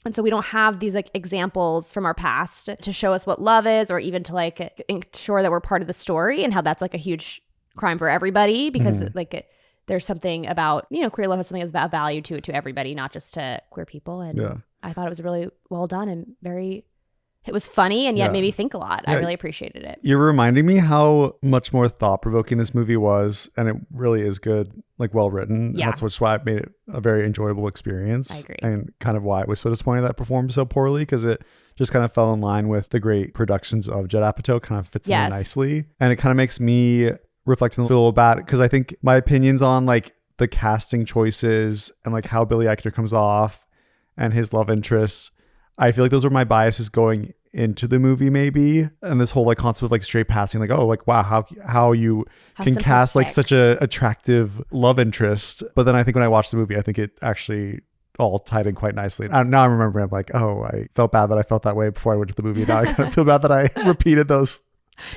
And so we don't have these like examples from our past to show us what love is or even to like ensure that we're part of the story and how that's like a huge crime for everybody because like there's something about, queer love has something that's value to everybody, not just to queer people. And I thought it was really well done and it was funny and yet made me think a lot. I really appreciated it. You're reminding me how much more thought-provoking this movie was, and it really is good, like well written. Yeah. And that's why it made it a very enjoyable experience. I agree. And kind of why it was so disappointing that it performed so poorly because it just kind of fell in line with the great productions of Judd Apatow, kind of fits in there nicely. And it kind of makes me reflect and feel a little bad because I think my opinions on like the casting choices and like how Billy Eichner comes off and his love interests, I feel like those are my biases going into the movie maybe. And this whole like concept of like straight passing, like, oh, like, wow, how you can cast like such a attractive love interest. But then I think when I watched the movie, I think it actually all tied in quite nicely. Now I'm remembering, I'm like, oh, I felt bad that I felt that way before I went to the movie. Now I kind of feel bad that I repeated those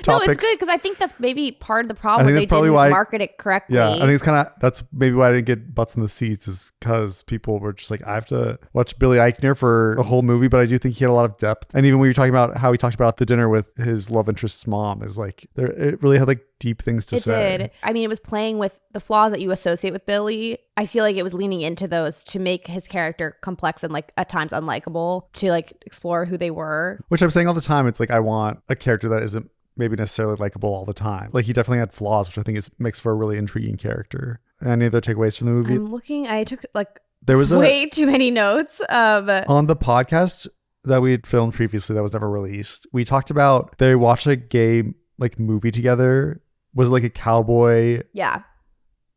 No, topics. it's good because I think that's maybe part of the I problem. think They that's probably didn't why- market it correctly. Yeah, I think it's kind of, that's maybe why I didn't get butts in the seats, is because people were just like, I have to watch Billy Eichner for a whole movie, but I do think he had a lot of depth. And even when you're talking about how he talked about the dinner with his love interest's mom, is like, there, it really had like deep things to say. It did. I mean, it was playing with the flaws that you associate with Billy. I feel like it was leaning into those to make his character complex and like at times unlikable, to like explore who they were. Which I'm saying all the time, it's like, I want a character that isn't maybe necessarily likable all the time. Like, he definitely had flaws, which I think makes for a really intriguing character. Any other takeaways from the movie? I'm looking, I took like There was way too many notes. On the podcast that we had filmed previously that was never released, we talked about they watched a gay like movie together. Was it like a cowboy Yeah.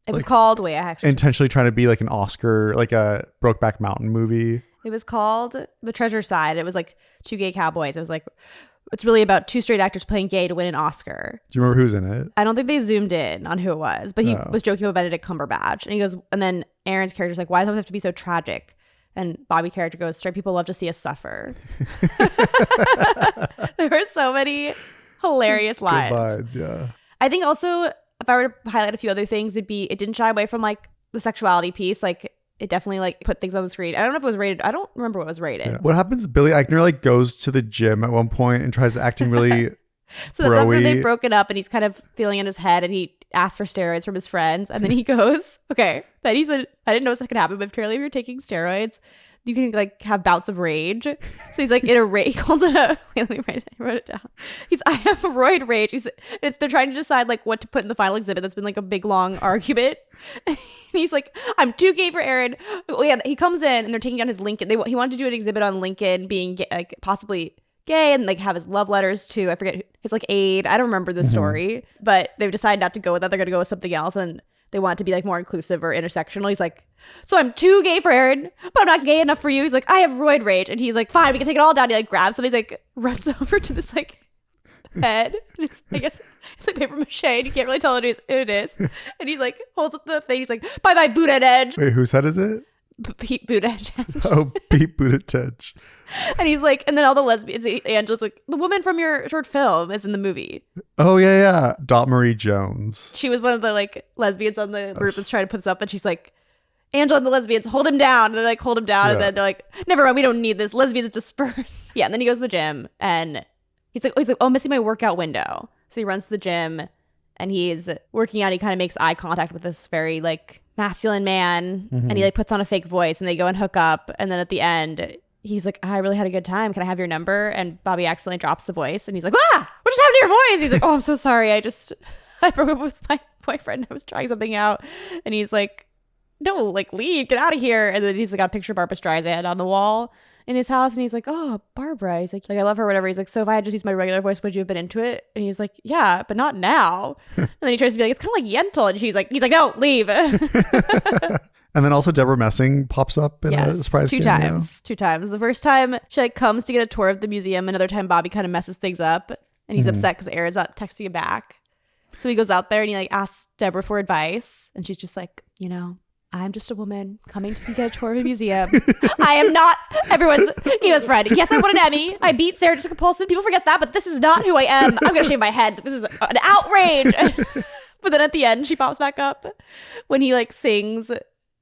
It was Like- called, wait, I actually, intentionally trying to be like an Oscar, like a Brokeback Mountain movie? it was called The Treasure Side. It was like two gay cowboys. It was like, it's really about two straight actors playing gay to win an Oscar. Do you remember who's in it? I don't think they zoomed in on who it was, but he Oh. was joking about Benedict Cumberbatch. And he goes, and then Aaron's character's like, why does it have to be so tragic? And Bobby's character goes, straight people love to see us suffer. There were so many hilarious Good lines. lines, yeah. I think also, if I were to highlight a few other things, it didn't shy away from like the sexuality piece. Like, it definitely like put things on the screen. I don't know if it was rated. I don't remember what was rated. Yeah. What happens? Billy Eichner like goes to the gym at one point and tries acting really So that's after Broy. they've broken up and he's kind of feeling in his head and he asks for steroids from his friends. And then he goes, okay, then he said, I didn't know this could happen, but apparently if you're taking steroids, you can like have bouts of rage. So he's like in a rage. He calls it a, wait, let me write it. I wrote it down. I have roid rage. They're trying to decide like what to put in the final exhibit. That's been like a big long argument. And he's like, I'm too gay for Aaron. Oh yeah, he comes in and they're taking down his Lincoln. He wanted to do an exhibit on Lincoln being gay, like possibly gay, and like have his love letters to, I forget, his like aide. I don't remember the story, but they've decided not to go with that. They're going to go with something else, and they want it to be like more inclusive or intersectional. He's like, so I'm too gay for Aaron, but I'm not gay enough for you. He's like, I have roid rage. And he's like, fine, we can take it all down. He like grabs something, he's like runs over to this like head. And it's, I guess it's like paper mache and you can't really tell who it is. And he's like holds up the thing. He's like, bye bye Buttigieg. Wait, whose head is it? Pete Buttigieg. Oh, Pete Buttigieg. And he's like, and then all the lesbians, Angela's like, the woman from your short film is in the movie. Oh yeah. Dot Marie Jones. She was one of the like lesbians on the group that's trying to put this up, and she's like, Angela and the lesbians, hold him down. And they like hold him down, and then they're like, never mind, we don't need this. Lesbians disperse. Yeah, and then he goes to the gym, and he's like, oh, I'm missing my workout window. So he runs to the gym, and he's working out. He kind of makes eye contact with this very like masculine man, and he like puts on a fake voice, and they go and hook up. And then at the end, he's like, I really had a good time. Can I have your number? And Bobby accidentally drops the voice, and he's like, what just happened to your voice? He's like, oh, I'm so sorry. I broke up with my boyfriend. I was trying something out. And he's like, no, like leave, get out of here. And then he's like got a picture of Barbra Streisand on the wall in his house, and he's like, oh, Barbara. He's like I love her, whatever. He's like, so if I had just used my regular voice, would you have been into it? And he's like, yeah, but not now. And then he tries to be like, it's kind of like Yentl, and he's like, no, leave. And then also Deborah Messing pops up in a surprise two cameo. times. The first time she like comes to get a tour of the museum. Another time Bobby kind of messes things up, and he's upset because Aaron's not texting him back. So he goes out there and he like asks Deborah for advice, and she's just like, I'm just a woman coming to get a tour of a museum. I am not everyone's best friend. Yes, I won an Emmy. I beat Sarah Jessica Paulson. People forget that, but this is not who I am. I'm going to shave my head. This is an outrage. But then at the end, she pops back up when he like sings.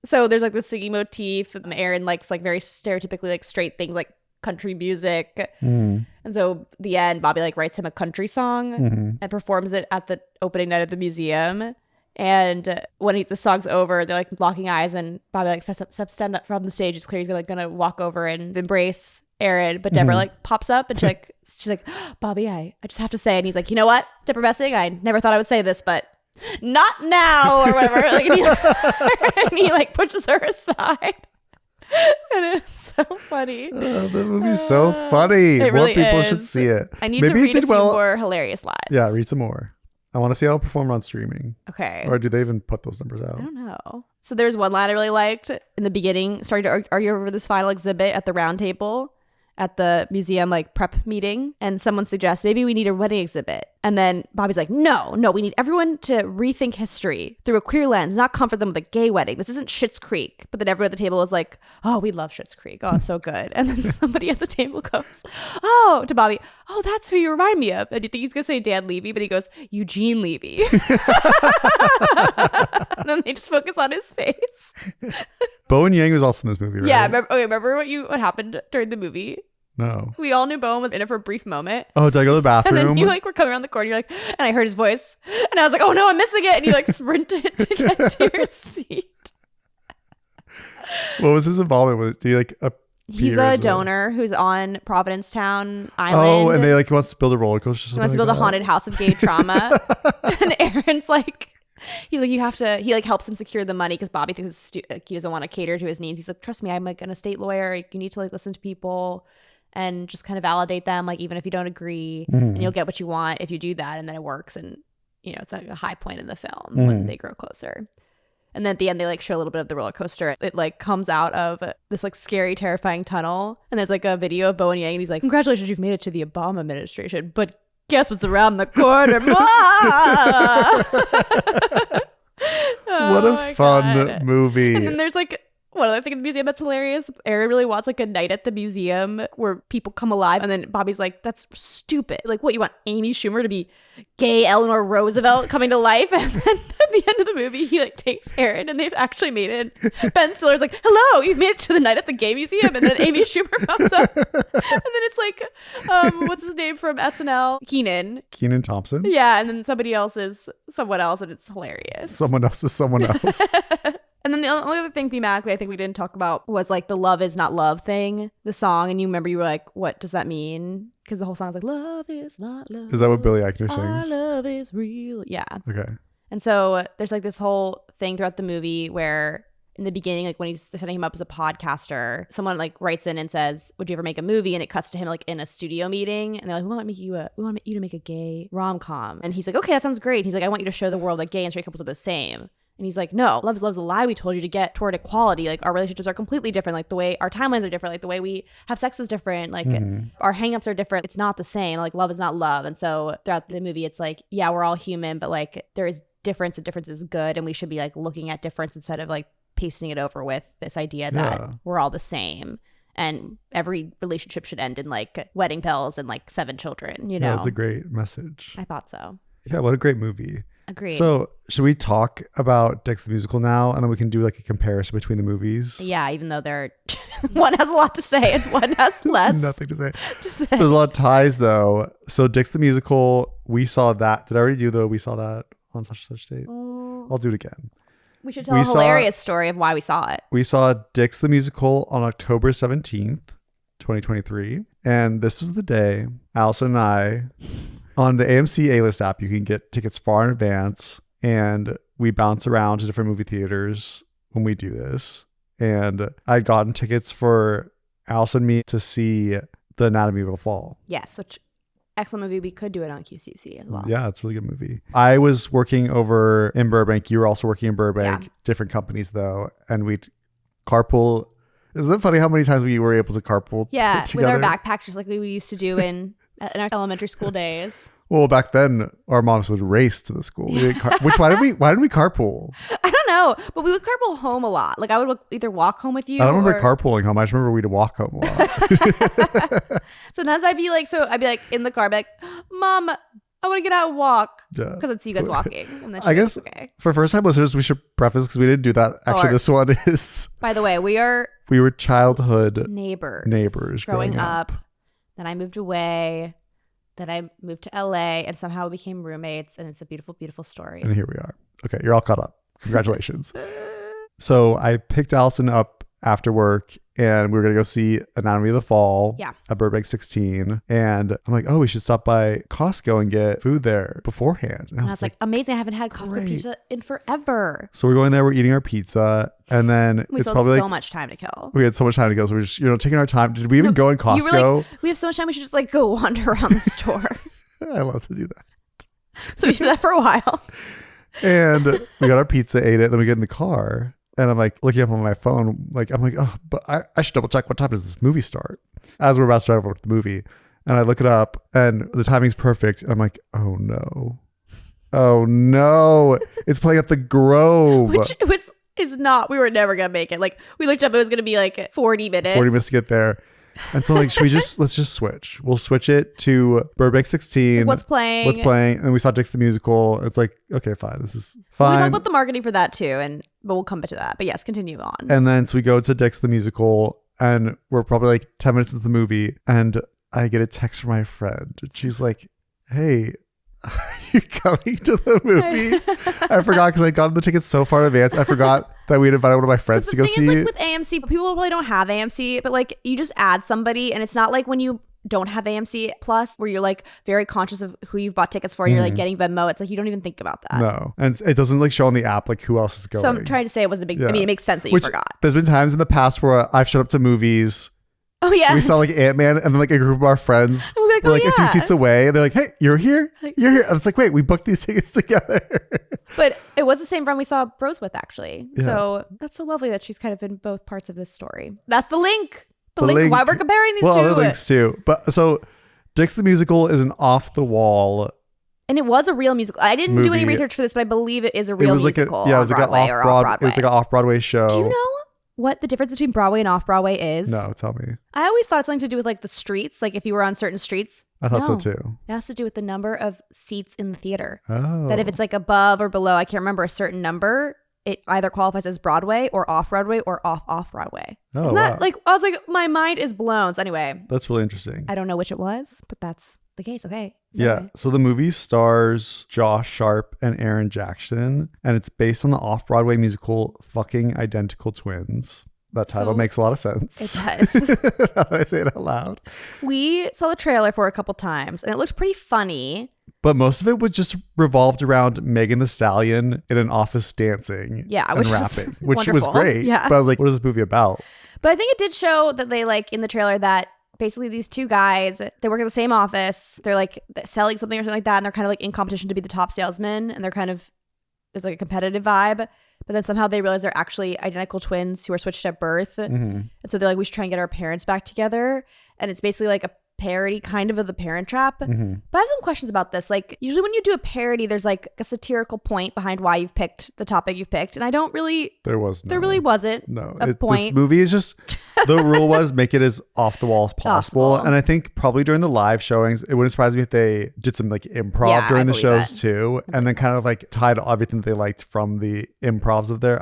So there's like the singing motif. Aaron likes like very stereotypically like straight things like country music. And so the end, Bobby like writes him a country song and performs it at the opening night of the museum. And when the song's over, they're like locking eyes, and Bobby like stand up from the stage. It's clear he's gonna walk over and embrace Aaron, but Deborah like pops up, and she's like, Bobby, I just have to say. And he's like, you know what, Deborah Messing, I never thought I would say this, but not now, or whatever. Like, and he like pushes her aside, and it's so funny. The movie's so funny. It More really people is. should see it. I need to read a few more hilarious lines. Yeah, read some more. I want to see how it performed on streaming. Okay. Or do they even put those numbers out? I don't know. So there's one line I really liked in the beginning, starting to argue over this final exhibit at the round table. at the museum like prep meeting, and someone suggests maybe we need a wedding exhibit. And then Bobby's like, no, we need everyone to rethink history through a queer lens, not comfort them with a gay wedding. This isn't Schitt's Creek. But then everyone at the table is like, oh, we love Schitt's Creek. Oh, it's so good. And then somebody at the table goes, oh, to Bobby, oh, that's who you remind me of. And you think he's going to say Dan Levy, but he goes, Eugene Levy. And then they just focus on his face. Bowen Yang was also in this movie, right? Yeah. Remember what happened during the movie? No. We all knew Bowen was in it for a brief moment. Oh, did I go to the bathroom? And then you like were coming around the corner, you're like, and I heard his voice. And I was like, oh no, I'm missing it. And you like sprinted to get to your seat. What was his involvement with? Did he like He's a donor who's on Providencetown Island. Oh, and they like wants to build a roller coaster. He wants to build a haunted house of gay trauma. And Aaron's like, he's like, you have to, he like helps him secure the money because Bobby thinks he doesn't want to cater to his needs. He's like, trust me, I'm like an estate lawyer. You need to like listen to people and just kind of validate them, like even if you don't agree, and you'll get what you want if you do that. And then it works. And, you know, it's like a high point in the film when they grow closer. And then at the end, they like show a little bit of the roller coaster. It like comes out of this like scary, terrifying tunnel. And there's like a video of Bowen Yang and he's like, congratulations, you've made it to the Obama administration. But guess what's around the corner? What a fun movie. And then there's like one other thing in the museum that's hilarious. Aaron really wants like a night at the museum where people come alive. And then Bobby's like, that's stupid. Like, what, you want Amy Schumer to be gay Eleanor Roosevelt coming to life? And then at the end of the movie, he like takes Aaron and they've actually made it. Ben Stiller's like, hello, you've made it to the night at the gay museum. And then Amy Schumer pops up. And then it's like, what's his name from SNL? Kenan Thompson? Yeah, and then somebody else is someone else, and it's hilarious. Someone else is someone else. And then the only other thing thematically I think we didn't talk about was like the Love Is Not Love thing, the song. And you remember you were like, what does that mean? Because the whole song is like, love is not love. Is that what Billy Eichner sings? Our love is real. Yeah. Okay. And so there's like this whole thing throughout the movie where in the beginning, like when he's setting him up as a podcaster, someone like writes in and says, would you ever make a movie? And it cuts to him like in a studio meeting. And they're like, we want you to make a gay rom-com. And he's like, okay, that sounds great. He's like, I want you to show the world that gay and straight couples are the same. And he's like, no, love is love's a lie we told you to get toward equality. Like our relationships are completely different. Like the way our timelines are different. Like the way we have sex is different. Like our hangups are different. It's not the same. Like love is not love. And so throughout the movie, it's like, yeah, we're all human, but like there is difference and difference is good. And we should be like looking at difference instead of like pasting it over with this idea that we're all the same. And every relationship should end in like wedding bells and like 7 children, you know? Yeah, that's a great message. I thought so. Yeah, what a great movie. Agreed. So should we talk about Dix the Musical now? And then we can do like a comparison between the movies. Yeah, even though they're one has a lot to say and one has less. Nothing to say. There's a lot of ties though. So Dix the Musical, we saw that. Did I already do we saw that on such date? I'll do it again. We should tell a hilarious story of why we saw it. We saw Dix the Musical on October 17th, 2023. And this was the day Allison and I... On the AMC A-List app, you can get tickets far in advance, and we bounce around to different movie theaters when we do this. And I'd gotten tickets for Allison and me to see The Anatomy of a Fall. Yes, which excellent movie. We could do it on QCC as well. Yeah, it's a really good movie. I was working over in Burbank. You were also working in Burbank. Different companies, though. And we'd carpool. Isn't it funny how many times we were able to carpool together? With our backpacks, just like we used to do in our elementary school days. Well, back then, our moms would race to the school. Why did we carpool? I don't know, but we would carpool home a lot. Like I would either walk home with you. I don't remember carpooling home. I just remember we'd walk home a lot. Sometimes I'd be like in the car, I'd be like, Mom, I want to get out and walk because I'd see you guys walking. And then I guess for first time listeners, we should preface because we didn't do that. Actually, this one is. By the way, we were childhood neighbors growing up. Then I moved away. Then I moved to LA and somehow we became roommates, and it's a beautiful, beautiful story. And here we are. Okay, you're all caught up. Congratulations. So I picked Allison up after work and we were going to go see Anatomy of the Fall at Burbank 16. And I'm like, oh, we should stop by Costco and get food there beforehand. And I was like, amazing. I haven't had Costco pizza in forever. So we're going there. We're eating our pizza. And then we still had so much time to kill. We had so much time to kill. So we're just, taking our time. Did we even go in Costco? You were like, we have so much time. We should just like go wander around the store. I love to do that. So we should do that for a while. And we got our pizza, ate it. Then we get in the car. And I'm like looking up on my phone, like I'm like, oh, but I should double check what time does this movie start? As we're about to drive over to the movie. And I look it up and the timing's perfect. And I'm like, oh no. Oh no. It's playing at the Grove. Which is not, we were never going to make it. Like we looked up, it was going to be like 40 minutes. 40 minutes to get there. And so like, let's just switch. We'll switch it to Burbank 16. Like, what's playing? And we saw Dix the Musical. It's like, okay, fine. This is fine. We talk about the marketing for that too. But we'll come back to that. But yes, continue on. And then so we go to Dix the Musical and we're probably like 10 minutes into the movie. And I get a text from my friend. She's like, hey, are you coming to the movie? I forgot because I got the tickets so far in advance. I forgot that we'd invited one of my friends to go see it. Like with AMC, people probably don't have AMC, but like you just add somebody, and it's not like when you don't have AMC Plus where you're like very conscious of who you've bought tickets for and you're like getting Venmo. It's like you don't even think about that. No. And it doesn't like show on the app like who else is going. So I'm trying to say it wasn't a big, I mean, it makes sense that you forgot. There's been times in the past where I've showed up to movies. Oh yeah. We saw like Ant-Man and then like a group of our friends were like a few seats away and they're like, hey, you're here? You're here. And it's like, wait, we booked these tickets together. But it was the same friend we saw Bros with actually. Yeah. So that's so lovely that she's kind of in both parts of this story. That's the link. The link. Why we're comparing these two. Well, other links too. But so Dix the Musical is an off the wall. And it was a real musical. I didn't do any research for this, but I believe it is a real musical. It was like an off-Broadway. It was like an off-Broadway show. Do you know what the difference between Broadway and off-Broadway is? No, tell me. I always thought it's something to do with like the streets, like if you were on certain streets. I thought so too. It has to do with the number of seats in the theater. Oh. That if it's like above or below, I can't remember a certain number, it either qualifies as Broadway or off-Broadway or off-Broadway. Oh, Isn't that like, I was like, my mind is blown. So anyway. That's really interesting. I don't know which it was, but that's the case. Okay. Yeah. So the movie stars Josh Sharp and Aaron Jackson, and it's based on the off-Broadway musical Fucking Identical Twins. That title makes a lot of sense. It does. Now that I say it out loud. We saw the trailer for a couple times and it looked pretty funny. But most of it was just revolved around Megan Thee Stallion in an office dancing and rapping, which was great. Yeah. But I was like, what is this movie about? But I think it did show that they like in the trailer that basically these two guys, they work in the same office. They're like selling something or something like that. And they're kind of like in competition to be the top salesman. And they're kind of, there's like a competitive vibe. But then somehow they realize they're actually identical twins who are switched at birth. Mm-hmm. And so they're like, we should try and get our parents back together. And it's basically like a parody kind of The Parent Trap. Mm-hmm. But I have some questions about this. Like usually when you do a parody, there's like a satirical point behind why you've picked the topic you've picked. And I don't really... There really wasn't a point. This movie is just... The rule was make it as off the wall as possible. And I think probably during the live showings, it wouldn't surprise me if they did some like improv during the shows too. And then kind of like tied everything that they liked from the improvs of there.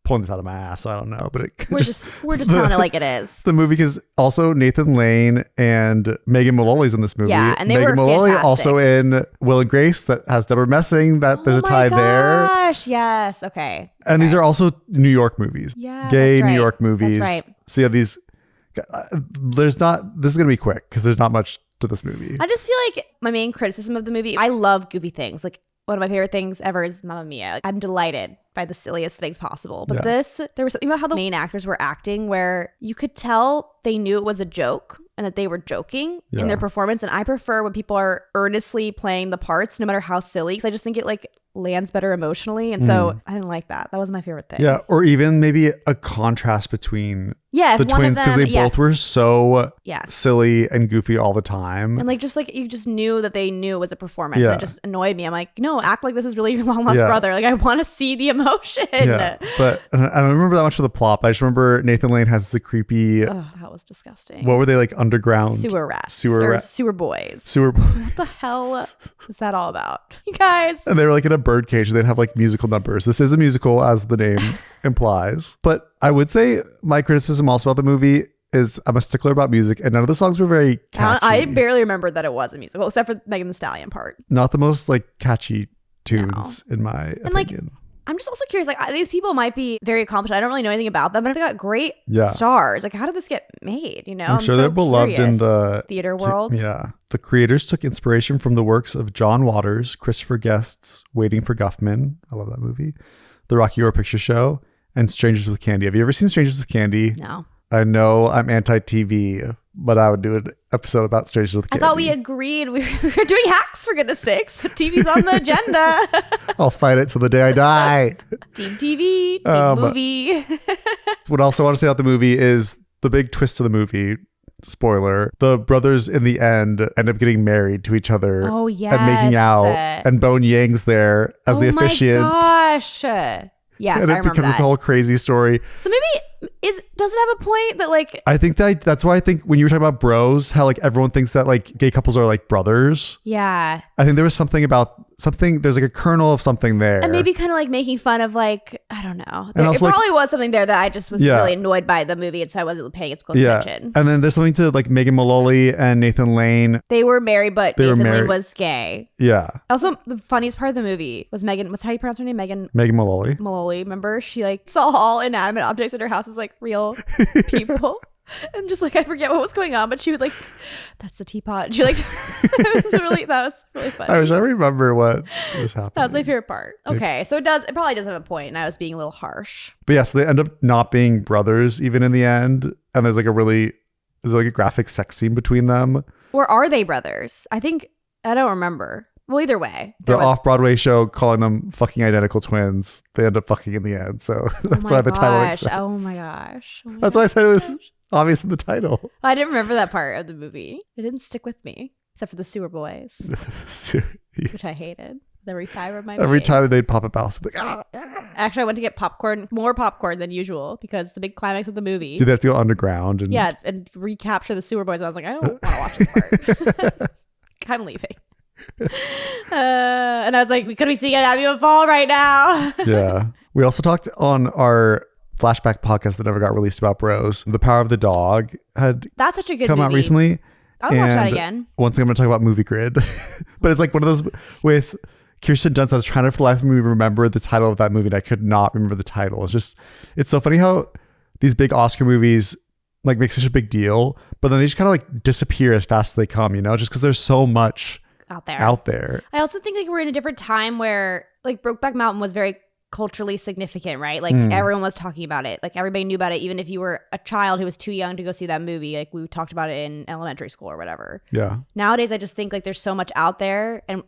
Pulling this out of my ass, so I don't know, but we're just telling it like it is. The movie, because also Nathan Lane and Megan Mullally's in this movie. Yeah, and they Megan were Mullally fantastic. Also in Will and Grace that has Deborah Messing. There's a tie there. Gosh, yes, okay. And these are also New York movies. Yeah, gay New York movies. That's right. So yeah, these. This is gonna be quick because there's not much to this movie. I just feel like my main criticism of the movie. I love goofy things. Like one of my favorite things ever is Mamma Mia. I'm delighted by the silliest things possible. But there was something about how the main actors were acting where you could tell they knew it was a joke and that they were joking in their performance. And I prefer when people are earnestly playing the parts, no matter how silly, because I just think it like lands better emotionally. And so I didn't like that. That was my favorite thing. Yeah. Or even maybe a contrast between the twins, because they both were so silly and goofy all the time. And like you just knew that they knew it was a performance. Yeah. It just annoyed me. I'm like, no, act like this is really your long lost brother. Like I want to see the emotion. Yeah. But I don't remember that much for the plot. But I just remember Nathan Lane has the creepy. Oh, that was disgusting. What were they like? Underground sewer rats. Sewer boys. What the hell is that all about? You guys. And they were like in a bird cage. They'd have like musical numbers. This is a musical, as the name implies. But I would say my criticism also about the movie is I'm a stickler about music, and none of the songs were very catchy. I barely remembered that it was a musical, except for Megan Thee Stallion part. Not the most like catchy tunes in my opinion. Like, I'm just also curious, like these people might be very accomplished. I don't really know anything about them, but they got great stars. Like how did this get made? You know, I'm sure they're beloved in the theater world. Yeah. The creators took inspiration from the works of John Waters, Christopher Guest's Waiting for Guffman. I love that movie. The Rocky Horror Picture Show, and Strangers with Candy. Have you ever seen Strangers with Candy? No. I know I'm anti-TV, but I would do an episode about Strangers with I Candy. thought we agreed we were doing hacks, for goodness sakes. TV's on the agenda. I'll fight it till the day I die. Team TV, team movie. What else I want to say about the movie is the big twist of the movie. Spoiler: the brothers in the end end up getting married to each other. Oh, yes. And making out, and Bone Yang's there as the officiant. Oh my gosh. Yes, and I it remember becomes that. this whole crazy story. So maybe does it have a point that like I think that's why I think when you were talking about bros, how like everyone thinks that like gay couples are like brothers. yeah. I think there was something about there's like a kernel of something there. And maybe kind of like making fun of like, I don't know. And It also, like- probably was something there that I just was Yeah. really annoyed by the movie and so I wasn't paying its close attention. And then there's something to like Megan Mullally and Nathan Lane. They were married, but They were Nathan Lane married. was gay. Yeah. Also, the funniest part of the movie was Megan, what's how you pronounce her name? Megan Megan Mullally. Mullally. Remember? She like saw all inanimate objects in her house as like real people. And just like, I forget what was going on, but she would like, that's the teapot. She like, that was really funny. I wish I remember what was happening. That's my favorite part. Okay. So it probably does have a point and I was being a little harsh. But yeah, so they end up not being brothers even in the end. And there's like a graphic sex scene between them. Or are they brothers? I don't remember. Well, either way. The off-Broadway show calling them fucking identical twins. They end up fucking in the end. So that's why the title makes sense. Oh my gosh. Oh my That's why I said it was gosh. obvious in the title. I didn't remember that part of the movie. It didn't stick with me. Except for the sewer boys, which I hated. Every fiber of my Every being. time they'd pop up, I was like, ah. Actually, I went to get more popcorn than usual because the big climax of the movie. Do they have to go underground? And Yeah, and recapture the sewer boys. I was like, I don't want to watch this part. I'm leaving. And I was like, could we see a fall right now? Yeah. We also talked on our flashback podcast that never got released about bros. The Power of the Dog had That's such a good come movie. out recently. I would watch that And again. Once I'm going to talk about Movie Grid. But it's like one of those with Kirsten Dunst. I was trying to for the life of me remember the title of that movie and I could not remember the title. It's so funny how these big Oscar movies like make such a big deal, but then they just kind of like disappear as fast as they come, just because there's so much out there. I also think like we're in a different time where like Brokeback Mountain was very culturally significant, right? Like everyone was talking about it. Like everybody knew about it, even if you were a child who was too young to go see that movie. Like we talked about it in elementary school or whatever. Yeah. Nowadays, I just think like there's so much out there and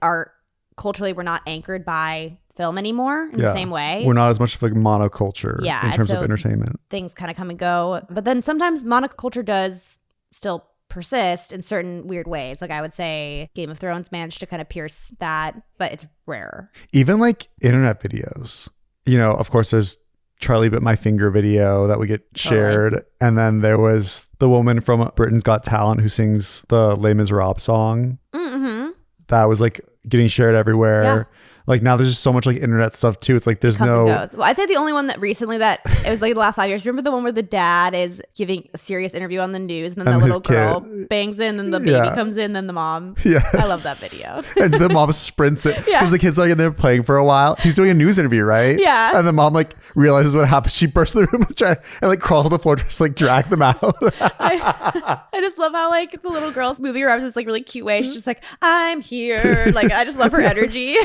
culturally we're not anchored by film anymore in the same way. We're not as much of a monoculture in terms of entertainment. Things kind of come and go. But then sometimes monoculture does still persist in certain weird ways. Like I would say Game of Thrones managed to kind of pierce that, but it's rarer. Even like internet videos. Of course, there's Charlie Bit My Finger video that would get shared. And then there was the woman from Britain's Got Talent who sings the Les Miserables song. Mm-hmm. That was like getting shared everywhere. Yeah. Like now there's just so much like internet stuff too. It's like there's Comes no... and goes. Well, I'd say the only one that recently that it was like the last 5 years. Remember the one where the dad is giving a serious interview on the news and then And the his little girl kid. bangs in and the baby comes in and the mom. Yes. I love that video. And the mom sprints it because Yeah. the kid's like in there playing for a while. He's doing a news interview, right? Yeah. And the mom like realizes what happened. She bursts in the room and like crawls on the floor to just like drag them out. I just love how like the little girl's moving around in this like really cute way. She's just like, I'm here. Like I just love her energy.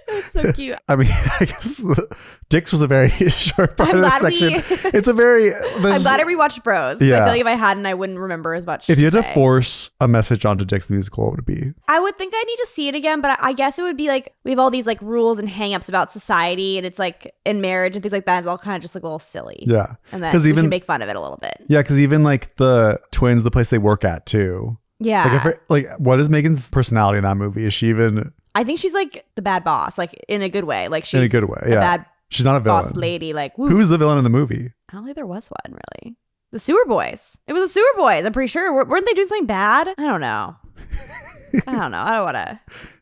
It's so cute. I mean, I guess Dix was a very short part of that glad section. It's a very... I'm glad I rewatched Bros. Yeah. I feel like if I hadn't, I wouldn't remember as much. If you had to say. force a message onto Dix the musical, what would it be? I would think I need to see it again, but I guess it would be like we have all these like rules and hangups about society, and it's like in marriage and things like that. It's all kind of just like a little silly. Yeah. And then we should make fun of it a little bit. Yeah, because even like the twins, the place they work at too. Yeah. Like what is Megan's personality in that movie? Is she even... I think she's like the bad boss, like in a good way. Like she's in a good way, yeah. a bad She's not a villain. boss lady. Like woo. Who's the villain in the movie? I don't think there was one really. The Sewer Boys. It was the Sewer Boys. I'm pretty sure. Weren't they doing something bad? I don't know. I don't want to.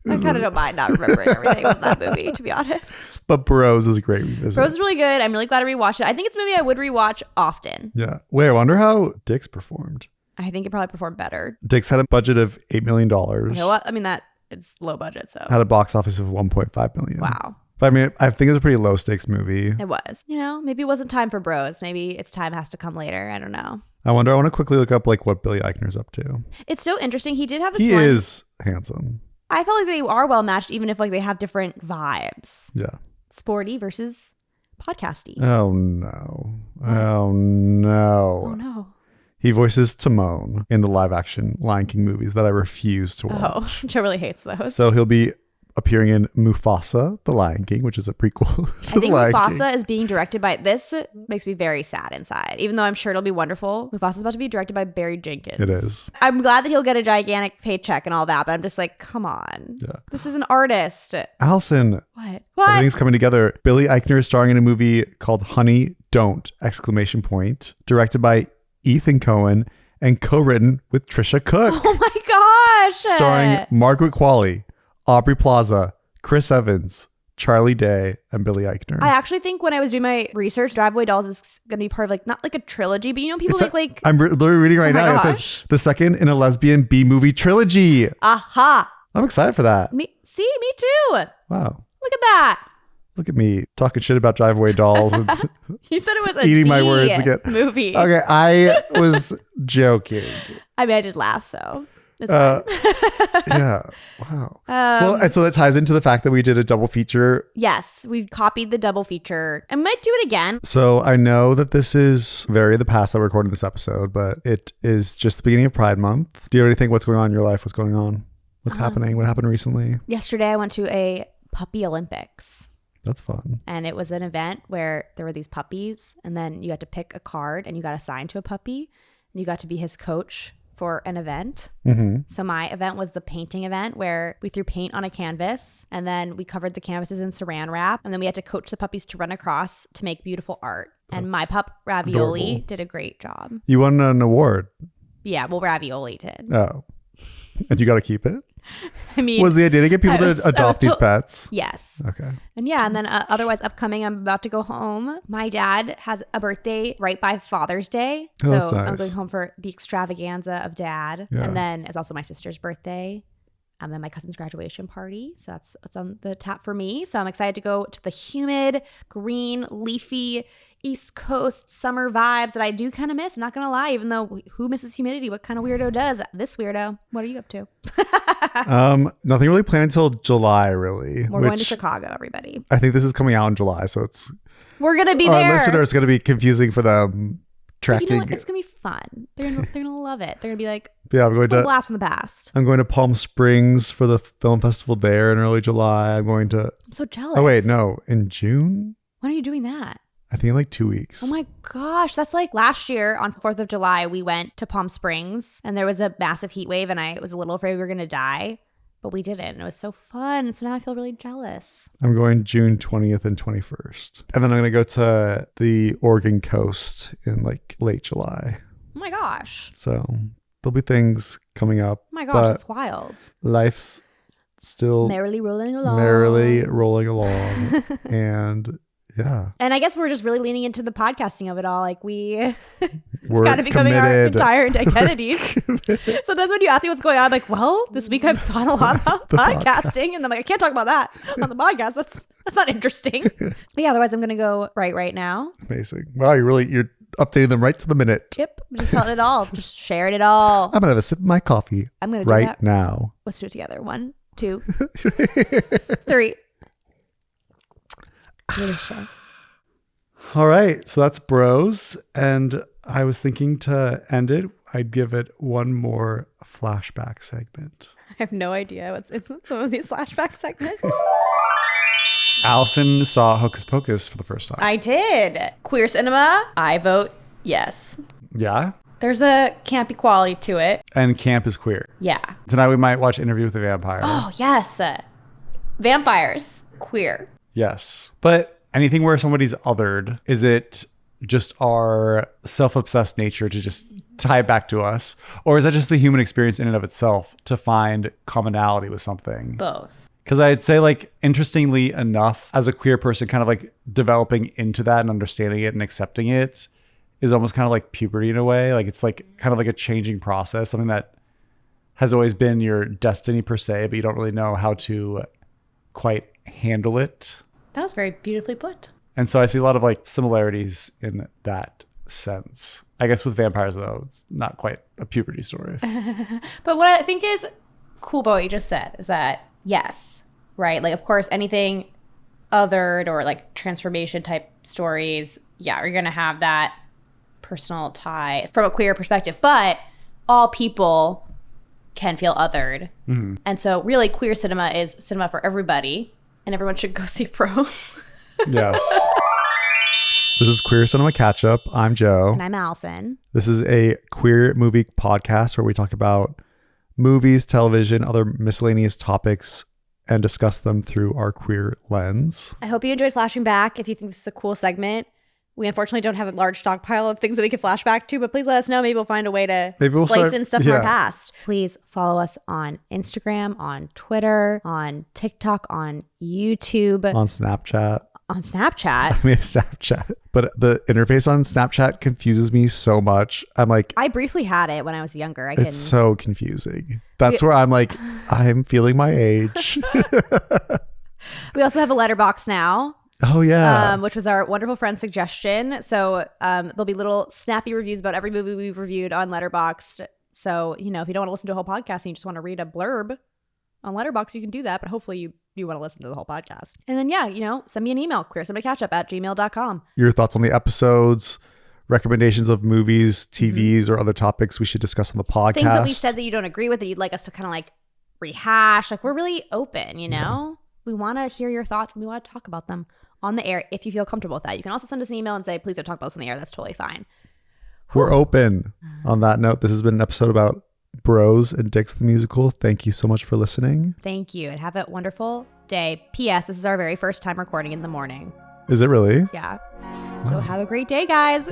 I kind of don't mind not remembering everything of that movie, to be honest. But Bros is a great revisit. Bros is really good. I'm really glad I rewatched it. I think it's a movie I would rewatch often. Yeah. Wait, I wonder how Dix performed. I think it probably performed better. Dix had a budget of $8 million. You know what? I mean, it's low budget, so. Had a box office of 1.5 million. Wow. But I mean, I think it was a pretty low stakes movie. It was. Maybe it wasn't time for Bros. Maybe its time has to come later. I don't know. I want to quickly look up like what Billy Eichner's up to. It's so interesting. He did have this He one. is handsome. I felt like they are well matched, even if like they have different vibes. Yeah. Sporty versus podcasty. Oh no. Oh no. Oh no. He voices Timon in the live action Lion King movies that I refuse to watch. Joe really hates those. So he'll be appearing in Mufasa, the Lion King, which is a prequel to the Lion King. I think Mufasa is being directed by, this makes me very sad inside, even though I'm sure it'll be wonderful. Mufasa's about to be directed by Barry Jenkins. It is. I'm glad that he'll get a gigantic paycheck and all that, but I'm just like, come on. Yeah. This is an artist. Allison. What? Everything's coming together. Billy Eichner is starring in a movie called Honey, Don't! Directed by Ethan Cohen and co-written with Trisha Cook. Oh my gosh. Starring Margaret Qualley, Aubrey Plaza, Chris Evans, Charlie Day, and Billy Eichner. I actually think when I was doing my research, Driveway Dolls is going to be part of like, not like a trilogy, but you know, people like I'm literally reading right now. gosh. It says the second in a lesbian B-movie trilogy. Aha. I'm excited for that. Me too. Wow. Look at that. Look at me talking shit about Driveway Dolls and You said it was a eating my words again. Movie. Okay, I was joking. I mean, I did laugh, so it's fine. Yeah. Wow. Well, and so that ties into the fact that we did a double feature. Yes, we've copied the double feature. I might do it again. So I know that this is very the past that we're recording this episode, but it is just the beginning of Pride Month. Do you already think what's going on in your life? What's going on? What's happening? What happened recently? Yesterday, I went to a puppy Olympics. That's fun. And it was an event where there were these puppies, and then you had to pick a card and you got assigned to a puppy and you got to be his coach for an event. Mm-hmm. So my event was the painting event where we threw paint on a canvas and then we covered the canvases in saran wrap, and then we had to coach the puppies to run across to make beautiful art. And my pup Ravioli adorable. did a great job. You won an award. Yeah, well, Ravioli did. Oh. And you got to keep it? I mean, was the idea to get people to adopt these pets? Yes. Okay. And yeah, and then otherwise upcoming, I'm about to go home. My dad has a birthday right by Father's Day. Oh, So that's nice. I'm going home for the extravaganza of dad. Yeah. And then it's also my sister's birthday. And then my cousin's graduation party. So that's what's on the tap for me. So I'm excited to go to the humid, green, leafy, East Coast summer vibes that I do kind of miss. I'm not going to lie, even though who misses humidity? What kind of weirdo does? This weirdo. What are you up to? Nothing really planned until July, really. We're going to Chicago, everybody. I think this is coming out in July, so it's We're going to be our there. listeners going to be confusing for them tracking. You know what? It's going to be fun. They're gonna love it. They're going to be like, Yeah, I'm going a to blast from the past. I'm going to Palm Springs for the film festival there in early July. I'm going to I'm so jealous. Oh wait, no, in June? When are you doing that? I think in like 2 weeks. Oh my gosh. That's like last year on 4th of July, we went to Palm Springs and there was a massive heat wave and I was a little afraid we were going to die, but we didn't. And it was so fun. So now I feel really jealous. I'm going June 20th and 21st. And then I'm going to go to the Oregon coast in like late July. Oh my gosh. So there'll be things coming up. Oh my gosh. but That's wild. Life's still Merrily rolling along. And yeah. And I guess we're just really leaning into the podcasting of it all. Like it's We're kind of becoming our committed. entire identities. Sometimes when you ask me what's going on, I'm like, well, this week I've thought a lot about podcasting. And I'm like, I can't talk about that on the podcast. That's not interesting. But yeah, otherwise I'm going to go right now. Amazing. Wow, you're updating them right to the minute. Yep. I'm just telling it all. Just sharing it all. I'm going to have a sip of my coffee I'm going to do right that. now. Let's do it together. 1, 2, 3. Delicious. All right. So that's Bros. And I was thinking to end it, I'd give it one more flashback segment. I have no idea what's in some of these flashback segments. Allison saw Hocus Pocus for the first time. I did. Queer cinema. I vote yes. Yeah. There's a campy quality to it. And camp is queer. Yeah. Tonight we might watch Interview with the Vampire. Oh, yes. Vampires. Queer. Yes. But anything where somebody's othered, is it just our self-obsessed nature to just tie it back to us? Or is that just the human experience in and of itself to find commonality with something? Both. Because I'd say, like, interestingly enough, as a queer person, kind of like developing into that and understanding it and accepting it is almost kind of like puberty in a way. Like, it's like kind of like a changing process, something that has always been your destiny per se, but you don't really know how to quite handle it. That was very beautifully put. And so I see a lot of like similarities in that sense. I guess with vampires, though, it's not quite a puberty story. But what I think is cool about what you just said is that, yes, right? Like, of course, anything othered or like transformation type stories, yeah, you're going to have that personal tie from a queer perspective, but all people can feel othered. And so really queer cinema is cinema for everybody, and everyone should go see Bros. Yes. This is Queer Cinema Catchup. I'm Joe. And I'm Allison. This is a queer movie podcast where we talk about movies, television, other miscellaneous topics, and discuss them through our queer lens. I hope you enjoyed flashing back. If you think this is a cool segment, we unfortunately don't have a large stockpile of things that we can flash back to, but please let us know. Maybe we'll find a way to splice in stuff from our past. Please follow us on Instagram, on Twitter, on TikTok, on YouTube. On Snapchat. On Snapchat. I mean, Snapchat. But the interface on Snapchat confuses me so much. I'm like... I briefly had it when I was younger. It's so confusing. That's where I'm like, I'm feeling my age. We also have a letterbox now. Oh, yeah. Which was our wonderful friend's suggestion. So there'll be little snappy reviews about every movie we've reviewed on Letterboxd. So, if you don't want to listen to a whole podcast and you just want to read a blurb on Letterboxd, you can do that. But hopefully you want to listen to the whole podcast. And then, send me an email, queercinemacatchup@gmail.com. Your thoughts on the episodes, recommendations of movies, TVs, or other topics we should discuss on the podcast. Things that we said that you don't agree with, that you'd like us to kind of like rehash. Like, we're really open, Yeah. We want to hear your thoughts and we want to talk about them on the air if you feel comfortable with that. You can also send us an email and say, please don't talk about us on the air. That's totally fine. We're open. On that note, this has been an episode about Bros and Dicks the Musical. Thank you so much for listening. Thank you, and have a wonderful day. P.S. This is our very first time recording in the morning. Is it really? Yeah. So have a great day, guys.